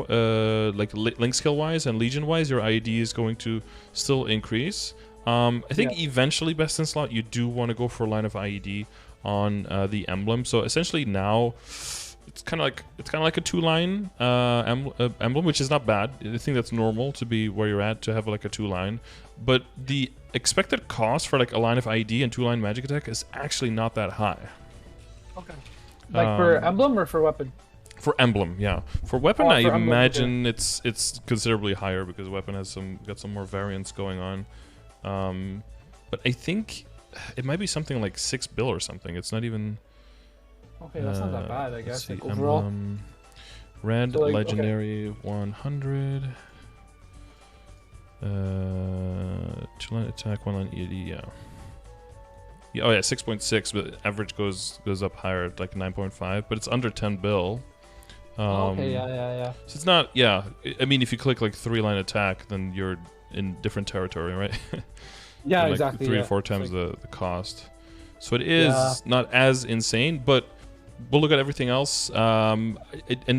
like link skill wise and Legion wise, your IED is going to still increase. I think eventually, best in slot, you do want to go for a line of IED on the emblem. So essentially now, it's kind of like a 2-line emblem, which is not bad. I think that's normal to be where you're at, to have like a 2-line. But the expected cost for like a line of IED and 2-line magic attack is actually not that high. Okay. Like for emblem or for weapon? For emblem, yeah. For weapon, for I emblem, imagine it's considerably higher because weapon has got some more variance going on. But I think it might be something like 6 bill or something. It's not even. Okay, that's not that bad, I guess. See, like overall. emblem, red, So, like, legendary, 100. 2-line attack, 1-line EAD, yeah. Oh yeah, 6.6, but average goes up higher at like 9.5, but it's under 10 bill. Okay, yeah. So it's not, yeah. I mean, if you click like 3-line attack, then you're in different territory, right? Yeah, like exactly. 3 or yeah. 4 times Like, the cost. So it is not as insane, but we'll look at everything else. And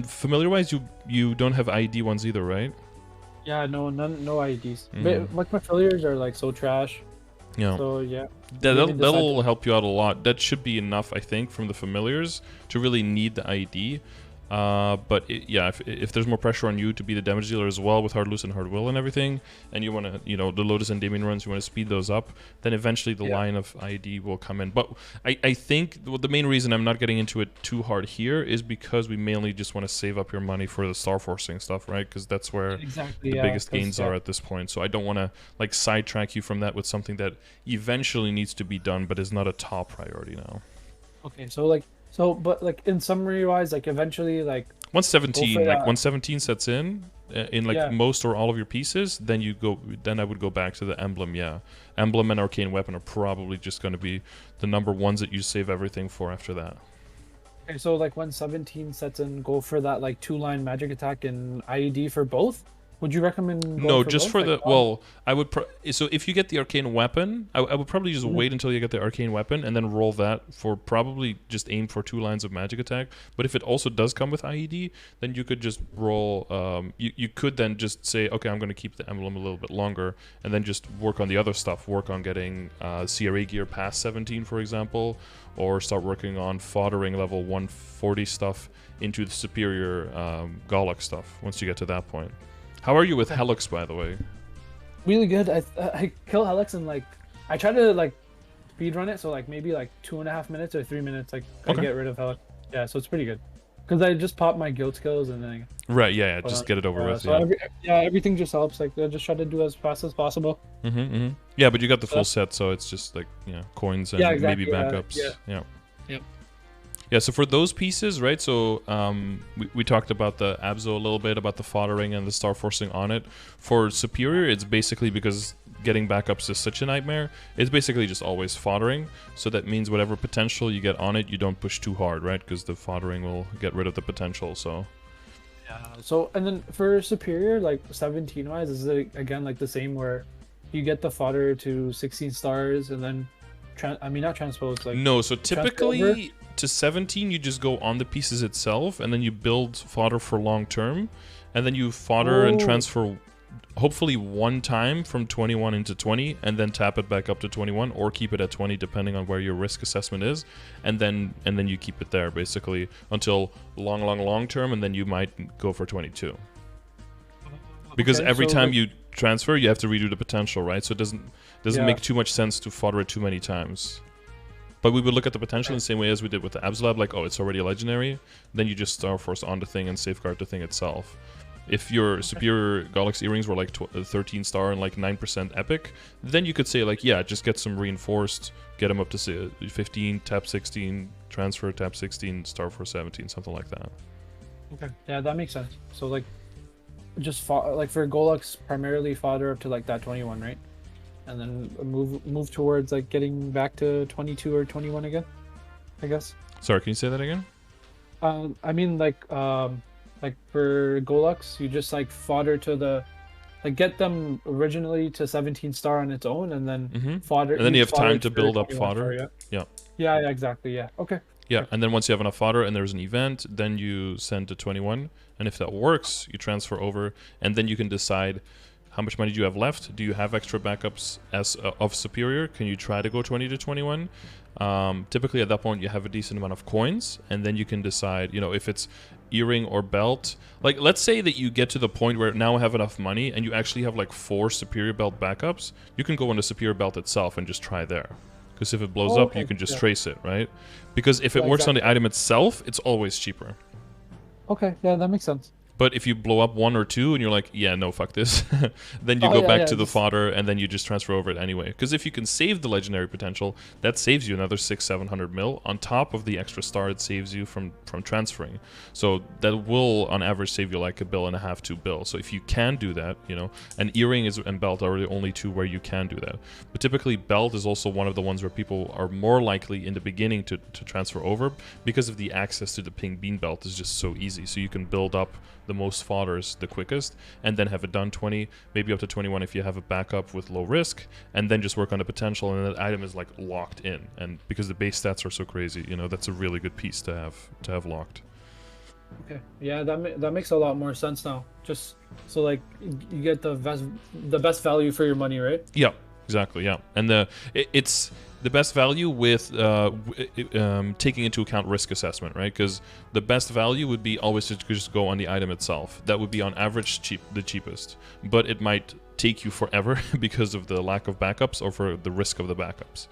familiar-wise, you don't have IED ones either, right? yeah, no IEDs. But my familiars are like so trash. Yeah. So yeah. That'll help you out a lot. That should be enough, I think, from the familiars to really need the IED. But if there's more pressure on you to be the damage dealer as well with Hard Loose and Hard Will and everything, and you want to, the Lotus and Endemion runs, you want to speed those up, then eventually the line of IED will come in. But I think the main reason I'm not getting into it too hard here is because we mainly just want to save up your money for the Star Forcing stuff, right? Because that's where the biggest gains are at this point. So I don't want to like sidetrack you from that with something that eventually needs to be done, but is not a top priority now. Okay, but like in summary wise, like eventually like 117 sets in like most or all of your pieces, then I would go back to the emblem. Emblem and arcane weapon are probably just going to be the number ones that you save everything for after that. Okay, so like when 17 sets in, go for that like 2-line magic attack and IED for both. Would you recommend going No, for just both? for like, the I would so if you get the arcane weapon, I would probably just wait until you get the arcane weapon and then roll that for probably just aim for 2 lines of magic attack. But if it also does come with IED, then you could just roll you could then just say, okay, I'm going to keep the emblem a little bit longer and then just work on the other stuff, work on getting CRA gear past 17, for example, or start working on foddering level 140 stuff into the superior Golok stuff once you get to that point. How are you with Helix, by the way? Really good. I kill Helix and like I try to like speed run it, so like maybe like 2.5 minutes or 3 minutes, like I get rid of Helix. Yeah, so it's pretty good. Because I just pop my guild skills and then just get it over with. So everything just helps. Like I just try to do as fast as possible. Yeah, but you got the full set, so it's just like coins and maybe backups. Yeah, so for those pieces, right, so we talked about the Abzo a little bit, about the foddering and the star forcing on it. For Superior, it's basically because getting backups is such a nightmare, it's basically just always foddering. So that means whatever potential you get on it, you don't push too hard, right, because the foddering will get rid of the potential, so... Yeah, so, and then for Superior, like 17-wise, is it again like the same where you get the fodder to 16 stars and then... not transpose, like... No, so typically... To 17, you just go on the pieces itself, and then you build fodder for long term, and then you fodder and transfer hopefully one time from 21 into 20, and then tap it back up to 21, or keep it at 20 depending on where your risk assessment is, and then you keep it there basically until long term, and then you might go for 22. Because every time you transfer, you have to redo the potential, right? So it doesn't make too much sense to fodder it too many times. But we would look at the potential in the same way as we did with the Abslab, like, oh, it's already a legendary, then you just Star Force on the thing and safeguard the thing itself. If your superior Golix earrings were like 13 star and like 9% epic, then you could say like, yeah, just get some reinforced, get them up to say 15, tap 16, transfer, tap 16, start for 17, something like that. Okay. Yeah, that makes sense. So like, just like for Golux, primarily fodder up to like that 21, right? And then move towards like getting back to 22 or 21 again, I guess. Sorry, can you say that again? I mean like for Golux, you just like fodder to the, like get them originally to 17 star on its own, and then fodder. And then you have time to build up fodder. Star, yeah, exactly. Yeah. Okay. Yeah, and then once you have enough fodder and there's an event, then you send to 21. And if that works, you transfer over, and then you can decide how much money do you have left. Do you have extra backups as of Superior? Can you try to go 20 to 21? Typically at that point you have a decent amount of coins, and then you can decide, you know, if it's earring or belt. Like, let's say that you get to the point where now I have enough money and you actually have like 4 Superior belt backups. You can go on the Superior belt itself and just try there. Because if it blows up, you can just trace it, right? Because if it works on the item itself, it's always cheaper. Okay, yeah, that makes sense. But if you blow up 1 or 2 and you're like, yeah, no, fuck this, then you go back to the fodder, and then you just transfer over it anyway. Because if you can save the legendary potential, that saves you another 600-700 mil on top of the extra star it saves you from transferring. So that will, on average, save you like $1.5 billion, $2 billion. So if you can do that, you know, and earring and belt are the only 2 where you can do that. But typically, belt is also one of the ones where people are more likely in the beginning to transfer over, because of the access to the ping bean belt is just so easy. So you can build up the most fodders the quickest, and then have it done 20, maybe up to 21 if you have a backup with low risk, and then just work on the potential, and that item is like locked in. And because the base stats are so crazy, you know, that's a really good piece to have locked. Okay, yeah, that makes a lot more sense now. Just so like you get the best value for your money, right? Yeah, exactly. Yeah, and it's the best value with taking into account risk assessment, right? Because the best value would be always to just go on the item itself. That would be on average the cheapest, but it might take you forever because of the lack of backups or for the risk of the backups.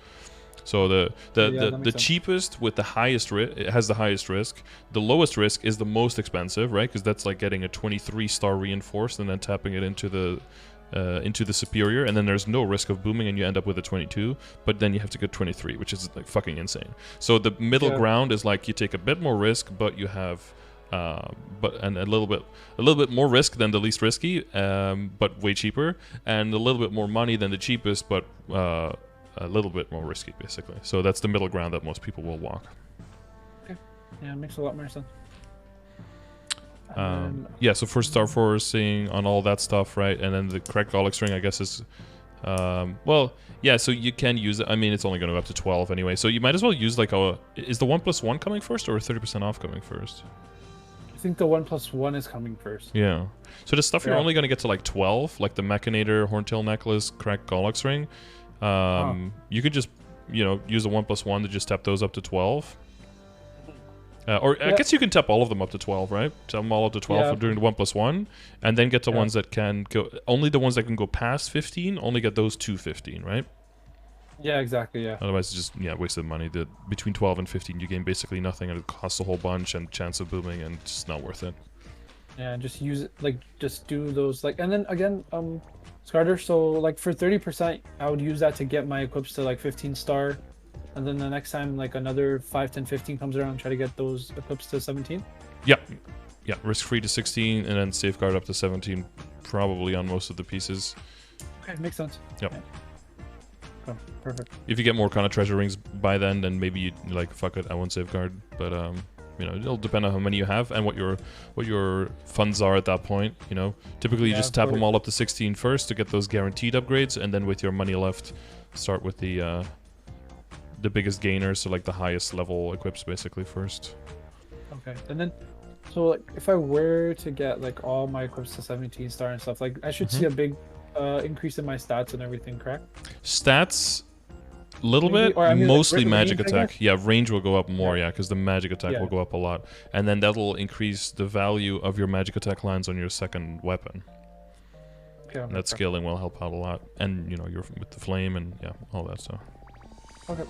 So the cheapest with the highest risk, it has the highest risk. The lowest risk is the most expensive, right? Because that's like getting a 23-star reinforced and then tapping it into the Superior, and then there's no risk of booming and you end up with a 22, but then you have to get 23, which is like fucking insane. So the middle ground is like you take a bit more risk, but you have a little bit more risk than the least risky, but way cheaper, and a little bit more money than the cheapest, but a little bit more risky, basically. So that's the middle ground that most people will walk. Okay, yeah, it makes a lot more sense. Yeah, so for star forcing on all that stuff, right? And then the correct Golux string, I guess, is well, yeah, so you can use it. I mean, it's only going to go up to 12 anyway, so you might as well use like is the 1+1 coming first, or 30% off coming first? I think the 1+1 is coming first. Yeah, so the stuff you're only going to get to like 12, like the Machinator, Horntail Necklace, correct Golux ring. You could just, you know, use the 1+1 to just tap those up to 12. I guess you can tap all of them up to 12, right? Tap them all up to 12 during the 1+1, and then get the ones that can go. Only the ones that can go past 15, only get those to 15, right? Yeah, exactly. Yeah. Otherwise, it's just wasted money. Between 12 and 15, you gain basically nothing, and it costs a whole bunch and chance of booming, and it's just not worth it. Yeah, just use it, like just do those like, and then again, Scardor. So like for 30%, I would use that to get my equips to like 15 star. And then the next time, like another 5, 10, 15 comes around, try to get those equips to 17? Yeah. Yeah, risk-free to 16, and then safeguard up to 17, probably on most of the pieces. Okay, makes sense. Yep. Yeah. Oh, perfect. If you get more kind of treasure rings by then maybe you like, fuck it, I won't safeguard. But, you know, it'll depend on how many you have and what your funds are at that point, you know. Typically, you just tap them all up to 16 first to get those guaranteed upgrades, and then with your money left, start with the biggest gainers, so like the highest level equips basically first. Okay, and then so like if I were to get like all my equips to 17 star and stuff, like I should see a big increase in my stats and everything, correct? Stats, little Maybe, bit, or, I mean, mostly like, magic range, attack. Yeah, range will go up more, because the magic attack will go up a lot, and then that'll increase the value of your magic attack lines on your second weapon. Okay, that scaling will help out a lot, and you know, you're with the flame and all that stuff. Okay.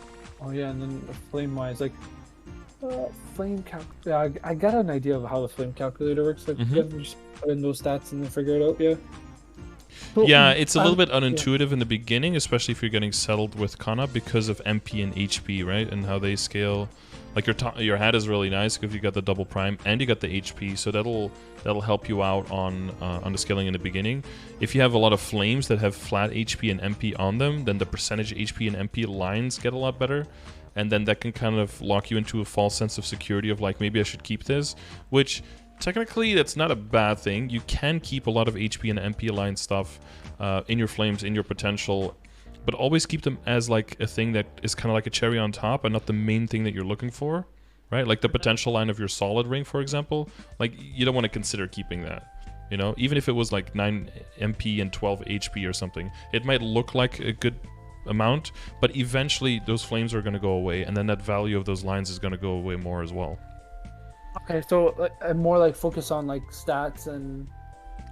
Oh yeah, and then the flame wise, like flame I got an idea of how the flame calculator works. Like you just put in those stats and then figure it out. So, Yeah, it's a little bit yeah. unintuitive in the beginning, especially if you're getting settled with Kanna because of MP and HP, right? And how they scale. Like your hat is really nice because you got the double prime and you got the HP, so that'll help you out on the scaling in the beginning. If you have a lot of flames that have flat HP and MP on them, then the percentage HP and MP lines get a lot better, and then that can kind of lock you into a false sense of security of like, maybe I should keep this, which technically that's not a bad thing. You can keep a lot of HP and MP aligned stuff in your flames, in your potential, but always keep them as like a thing that is kind of like a cherry on top and not the main thing that you're looking for, right? Like the potential line of your solid ring, for example, like you don't want to consider keeping that, you know? Even if it was like 9 MP and 12 HP or something, it might look like a good amount, but eventually those flames are going to go away, and then that value of those lines is going to go away more as well. Okay, so more like focus on like stats and...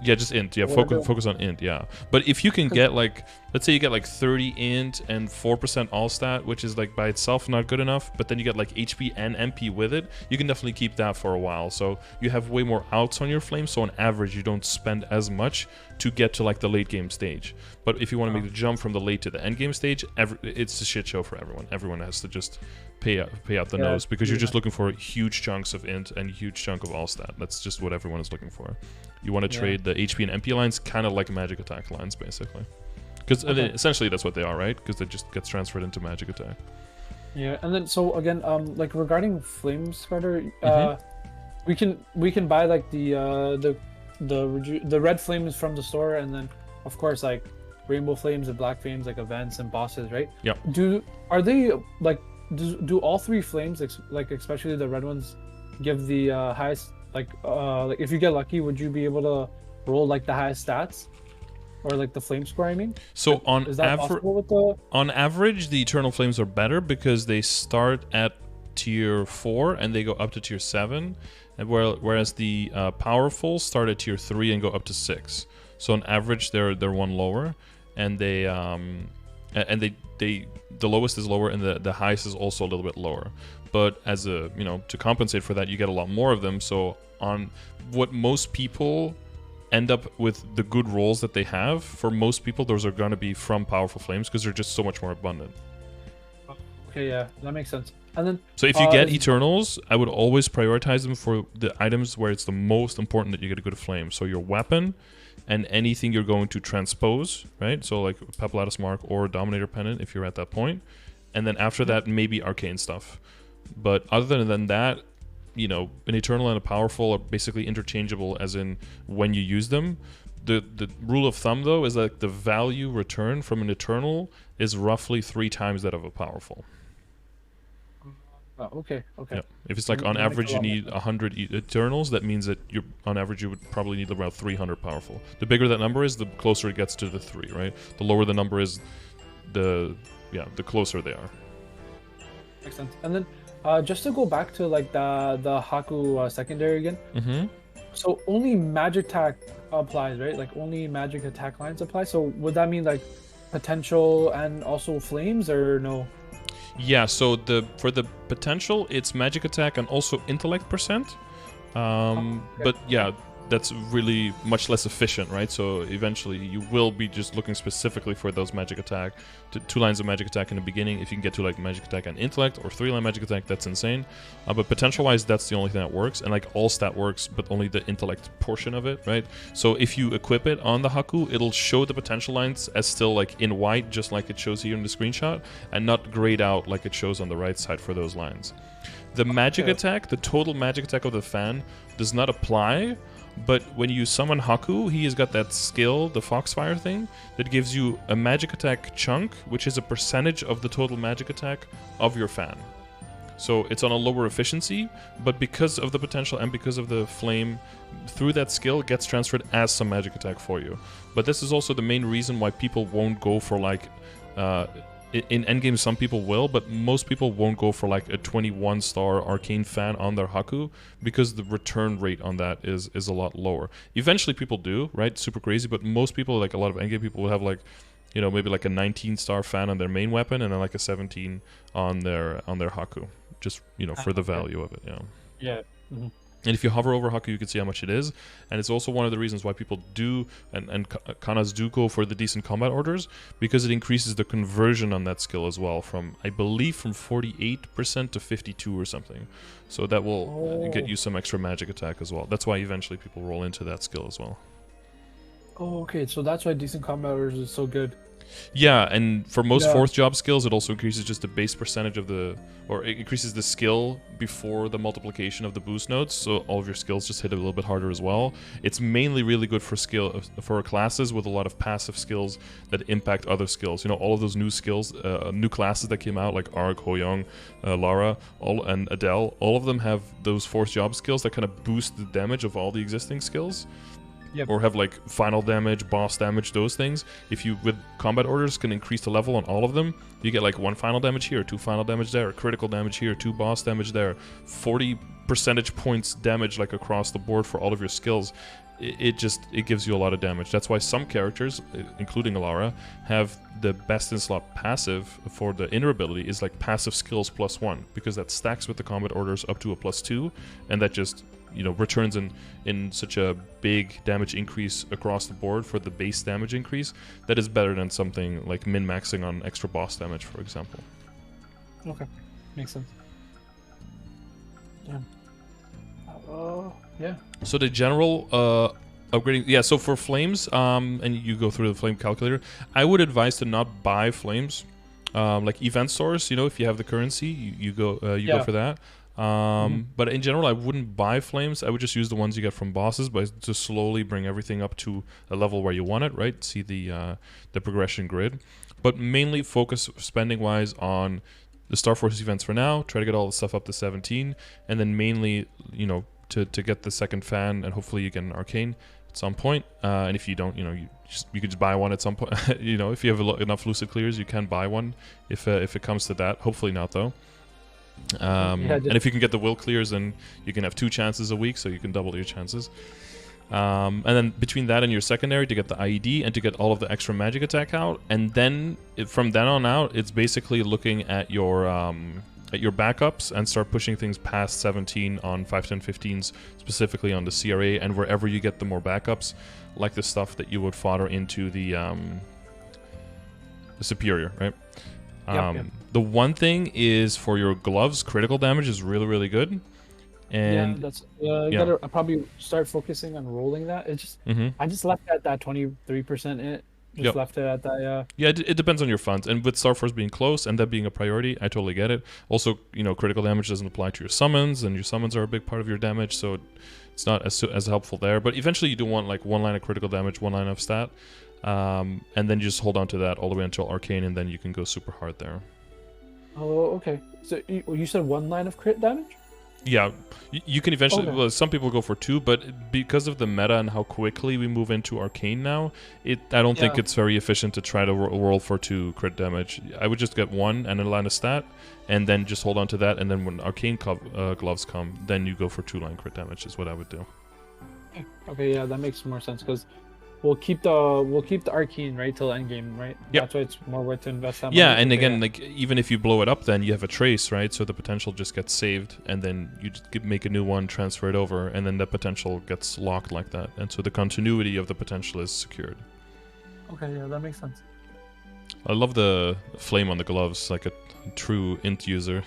Yeah, just int. Yeah, focus on int. Yeah, but if you can get like, let's say you get like 30 int and 4% all stat, which is like by itself not good enough, but then you get like HP and MP with it, you can definitely keep that for a while. So you have way more outs on your flame. So on average, you don't spend as much to get to like the late game stage. But if you want to make the jump from the late to the end game stage, it's a shit show for everyone. Everyone has to just pay out the nose because you're just looking for huge chunks of int and huge chunk of all stat. That's just what everyone is looking for. You want to trade the HP and MP lines kind of like magic attack lines, basically. Because essentially that's what they are, right? Because it just gets transferred into magic attack. Yeah, and then so again, like regarding flame spreader, we can buy like the red flames from the store, and then of course like rainbow flames and black flames, like events and bosses, right? Yeah. Are they like do all three flames, like especially the red ones, give the highest? Like if you get lucky, would you be able to roll like the highest stats, or like the flame score? I mean, so is that possible with the... on average, the eternal flames are better because they start at tier 4 and they go up to tier 7, and whereas the powerful start at tier 3 and go up to 6. So on average, they're one lower, and the lowest is lower, and the highest is also a little bit lower. But as a, to compensate for that, you get a lot more of them. So on what most people end up with, the good rolls that they have, for most people, those are going to be from powerful flames because they're just so much more abundant. Okay, yeah, that makes sense. And then, so if you get Eternals, I would always prioritize them for the items where it's the most important that you get a good flame. So your weapon and anything you're going to transpose, right? So like Papulatus Mark or Dominator Pennant if you're at that point. And then after that, maybe arcane stuff. But other than that, an Eternal and a Powerful are basically interchangeable as in when you use them. The rule of thumb, though, is that the value return from an Eternal is roughly 3 times that of a Powerful. Oh, okay. Yeah. If it's like on average you need 100 Eternals, that means that on average you would probably need around 300 Powerful. The bigger that number is, the closer it gets to the 3, right? The lower the number is, the closer they are. Makes sense. And then just to go back to like the Haku secondary again. Mm-hmm. So only magic attack applies, right? Like only magic attack lines apply. So would that mean like potential and also flames, or no? Yeah. So for the potential, it's magic attack and also intellect %. Okay. But yeah, that's really much less efficient, right? So eventually you will be just looking specifically for those magic attack, 2 lines of magic attack in the beginning. If you can get to like magic attack and intellect, or 3-line magic attack, that's insane. But potential wise, that's the only thing that works, and like all stat works, but only the intellect portion of it, right? So if you equip it on the Haku, it'll show the potential lines as still like in white, just like it shows here in the screenshot, and not grayed out like it shows on the right side for those lines. The magic attack, the total magic attack of the fan, does not apply. But when you summon Haku, he has got that skill, the Foxfire thing, that gives you a magic attack chunk, which is a percentage of the total magic attack of your fan. So it's on a lower efficiency, but because of the potential and because of the flame, through that skill, it gets transferred as some magic attack for you. But this is also the main reason why people won't go for like... in endgame, some people will, but most people won't go for like a 21-star arcane fan on their Haku because the return rate on that is a lot lower. Eventually, people do, right? Super crazy, but most people, like a lot of endgame people, will have like, maybe like a 19-star fan on their main weapon and then like a 17 on their Haku, just for the value of it. Yeah. Yeah. Mm-hmm. And if you hover over Haku, you can see how much it is. And it's also one of the reasons why people do, and Kannas do go for the decent combat orders, because it increases the conversion on that skill as well from, I believe, from 48% to 52 or something. So that will get you some extra magic attack as well. That's why eventually people roll into that skill as well. Oh, okay. So that's why decent combat orders is so good. Yeah, and for most 4th job skills, it also increases just the base percentage of the, or it increases the skill before the multiplication of the boost nodes, so all of your skills just hit a little bit harder as well. It's mainly really good for classes with a lot of passive skills that impact other skills. You know, all of those new skills, new classes that came out, like Arg, Hoyoung, Lara, and Adele, all of them have those 4th job skills that kind of boost the damage of all the existing skills. Yep. Or have like final damage, boss damage, those things. If you, with combat orders, can increase the level on all of them, you get like 1 final damage here, 2 final damage there, critical damage here, 2 boss damage there, 40 percentage points damage like across the board for all of your skills. It gives you a lot of damage. That's why some characters, including Alara, have the best in slot passive for the inner ability is like passive skills +1, because that stacks with the combat orders up to a +2, and that just, you know, returns in such a big damage increase across the board for the base damage increase that is better than something like min-maxing on extra boss damage, for example. Okay, makes sense. Yeah. Yeah. So the general upgrading, yeah. So for flames, and you go through the flame calculator, I would advise to not buy flames, like event source. You know, if you have the currency, you go go for that. But in general, I wouldn't buy flames. I would just use the ones you get from bosses, but to slowly bring everything up to a level where you want it, right? See the progression grid. But mainly focus spending-wise on the Star Force events for now. Try to get all the stuff up to 17, and then mainly, you know, to get the second fan, and hopefully you get an arcane at some point. And if you don't, you know, you could just buy one at some point. You know, if you have enough lucid clears, you can buy one if it comes to that. Hopefully not, though. And if you can get the will clears, then you can have 2 chances a week, so you can double your chances. And then between that and your secondary, to get the IED and to get all of the extra magic attack out, and then from then on out, it's basically looking at your backups and start pushing things past 17 on 5, 10, 15s, specifically on the CRA, and wherever you get the more backups, like the stuff that you would fodder into the superior, right? Yep. The one thing is for your gloves, critical damage is really, really good. And yeah, that's I'll probably start focusing on rolling that. It's just I just left it at that 23%. Just left it at that. Yeah, it depends on your funds, and with Star Force being close and that being a priority, I totally get it. Also, you know, critical damage doesn't apply to your summons, and your summons are a big part of your damage, so it's not as helpful there. But eventually, you do want like 1 line of critical damage, 1 line of stat, and then you just hold on to that all the way until arcane, and then you can go super hard there. Oh, okay. So you said 1 line of crit damage? Yeah, you can eventually. Okay. Well, some people go for 2, but because of the meta and how quickly we move into arcane now, I don't think it's very efficient to try to roll for 2 crit damage. I would just get 1 and a line of stat, and then just hold on to that. And then when arcane gloves come, then you go for 2 line crit damage. Is what I would do. Okay, yeah, that makes more sense because we'll keep the arcane right till endgame, right? Yeah, that's why it's more worth to invest that money. Yeah, and again, like even if you blow it up, then you have a trace, right? So the potential just gets saved, and then you just make a new one, transfer it over, and then the potential gets locked like that, and so the continuity of the potential is secured. Okay, yeah, that makes sense. I love the flame on the gloves, like a true int user.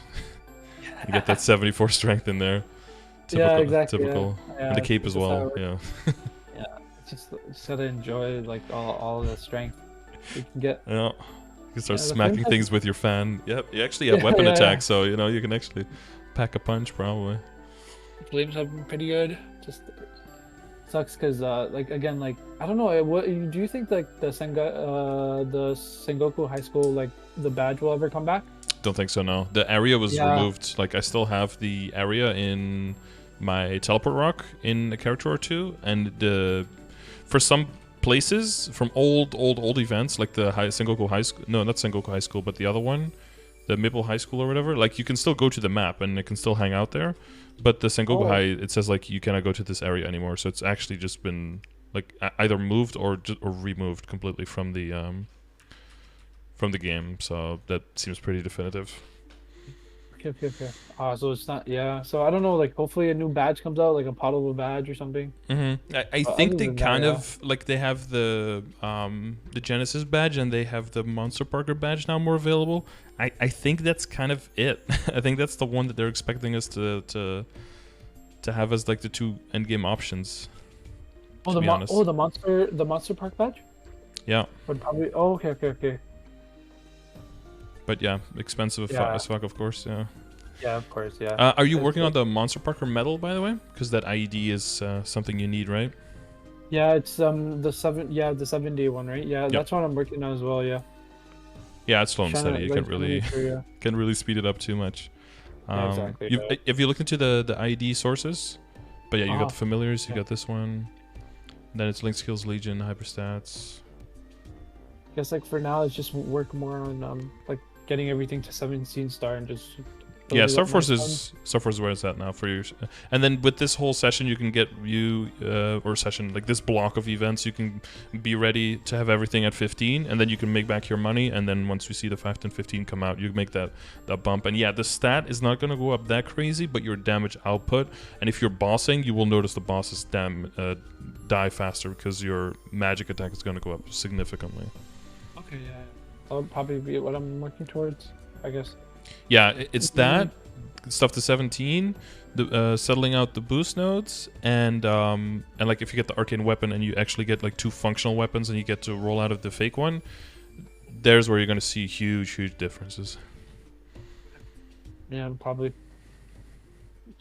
You get that 74 strength in there. Typical, yeah, exactly. Typical. Yeah, and the cape as well. Yeah. Just gotta enjoy like all the strength you can get. Yeah, you can start smacking things with your fan. Yep, you actually have weapon attack, so you know you can actually pack a punch probably. Flames have been pretty good. Just sucks because like again, like I don't know. What do you think like the Sengoku High School like the badge will ever come back? Don't think so. No, the area was removed. Like I still have the area in my teleport rock in a character or 2, and for some places from old events like the Sengoku High School, no, not Sengoku High School, but the other one, the Maple High School or whatever, like you can still go to the map and it can still hang out there, but the Sengoku High, it says like you cannot go to this area anymore, so it's actually just been like either moved or removed completely from the game, so that seems pretty definitive. Okay. So it's not. Yeah. So I don't know. Like, hopefully a new badge comes out, like a potable badge or something. I But think other they than that, kind yeah. of like they have the Genesis badge and they have the Monster Parker badge now more available. I think that's kind of it. I think that's the one that they're expecting us to have as like the two endgame options. Oh, To be honest, the Monster Park badge. yeah. Would probably. Oh, okay. But yeah, expensive Yeah. as fuck, of course. Yeah. Yeah, of course. Yeah. Are you It's working on like- the Monster Parker medal, by the way? Because that IED is something you need, right? Yeah, it's the 7-day one, right? Yeah, Yep. that's what I'm working on as well. Yeah. Yeah, it's slow and Trying to, steady. You like, can't trying to really make sure, yeah. can really speed it up too much. Yeah, exactly. Have you looked into the IED sources? But yeah, you got the familiars. You yeah. got this one. Then it's link skills, Legion, hyperstats. I guess like for now, it's just work more on like getting everything to 17 star and just. Yeah, building up my Star Force is where it's at now for you. And then with this whole session, you can get like this block of events, you can be ready to have everything at 15, and then you can make back your money. And then once we see the 5, 10, 15 come out, you make that bump. And yeah, the stat is not going to go up that crazy, but your damage output, and if you're bossing, you will notice the bosses die faster because your magic attack is going to go up significantly. Okay, yeah. That'll probably be what I'm working towards, I guess. Yeah, it's that stuff to 17, the settling out the boost nodes, and like if you get the arcane weapon and you actually get like 2 functional weapons and you get to roll out of the fake one, there's where you're going to see huge differences. Yeah, probably.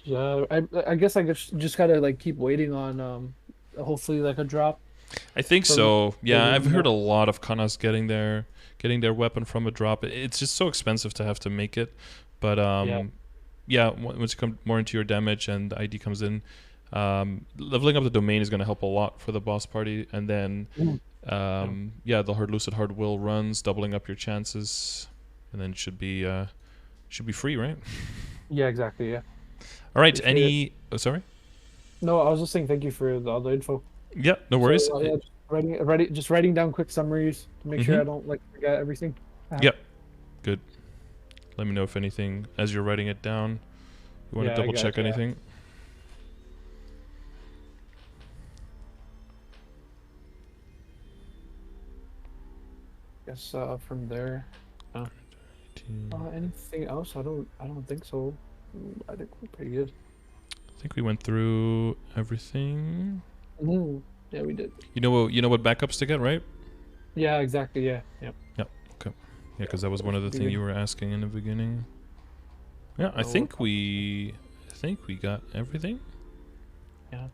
Yeah, I guess I just gotta like keep waiting on hopefully like a drop. I think From- so. Yeah, from- I've heard a lot of Kannas getting their weapon from a drop. It's just so expensive to have to make it. But yeah, once you come more into your damage and the ID comes in, leveling up the domain is going to help a lot for the boss party. And then the hard lucid hard will runs, doubling up your chances, and then should be free, right? Yeah, exactly. Yeah. All right. Appreciate Sorry. No, I was just saying thank you for all the info. Yeah, no worries. So, yeah, just writing down quick summaries to make sure I don't like forget everything. Yep. Good. Let me know if anything, as you're writing it down, you want to double check anything. Guess from there. Anything else? I don't think so. I think we're pretty good. I think we went through everything. Yeah, we did. You know what backups to get, right? Yeah, exactly. Yeah. Okay. Yeah, because that was one of the things you were asking in the beginning. Yeah, I think we got everything. Yeah.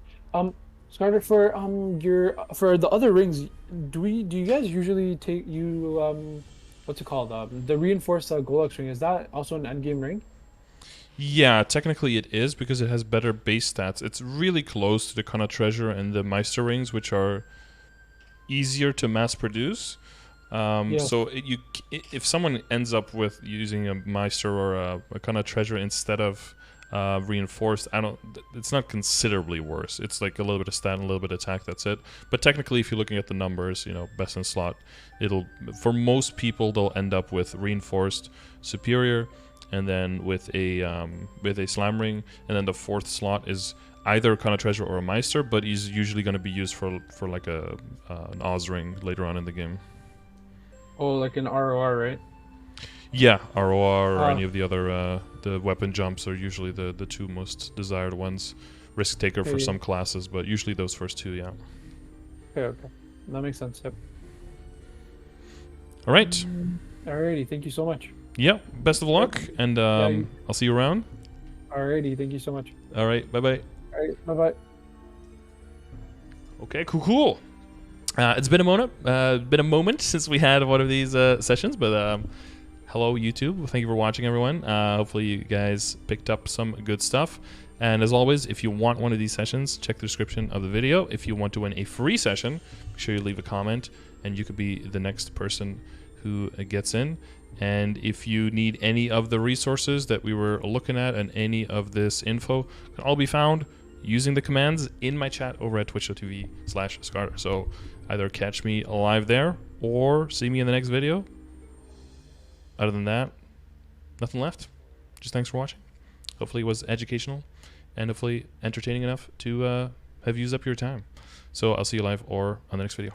Scardor, for the other rings, do you guys usually take what's it called? The reinforced Golex ring, is that also an endgame ring? Yeah, technically it is because it has better base stats. It's really close to the Kanna treasure and the Meister rings, which are easier to mass produce. So if someone ends up with using a Meister or a Kanna treasure instead of reinforced, it's not considerably worse. It's like a little bit of stat and a little bit of attack, that's it. But technically, if you're looking at the numbers, best in slot, for most people they'll end up with reinforced superior, and then with a slam ring, and then the 4th slot is either a Kanna treasure or a Meister, but he's usually going to be used for like an Oz ring later on in the game. Oh, like an ROR, right? Yeah, ROR or any of the other the weapon jumps are usually the 2 most desired ones. Risk taker for some classes, but usually those first 2, yeah. Okay. That makes sense. Yep. All right. Alrighty, thank you so much. Yeah, best of luck, and I'll see you around. Alrighty, thank you so much. All right, bye-bye. Alright, bye-bye. Okay, cool. It's been a moment since we had one of these sessions, but hello YouTube. Thank you for watching, everyone. Hopefully you guys picked up some good stuff. And as always, if you want one of these sessions, check the description of the video. If you want to win a free session, make sure you leave a comment, and you could be the next person who gets in. And if you need any of the resources that we were looking at and any of this info, can all be found using the commands in my chat over at twitch.tv/Scardor. So either catch me live there or see me in the next video. Other than that, nothing left. just thanks for watching. Hopefully it was educational and hopefully entertaining enough to have used up your time. So I'll see you live or on the next video.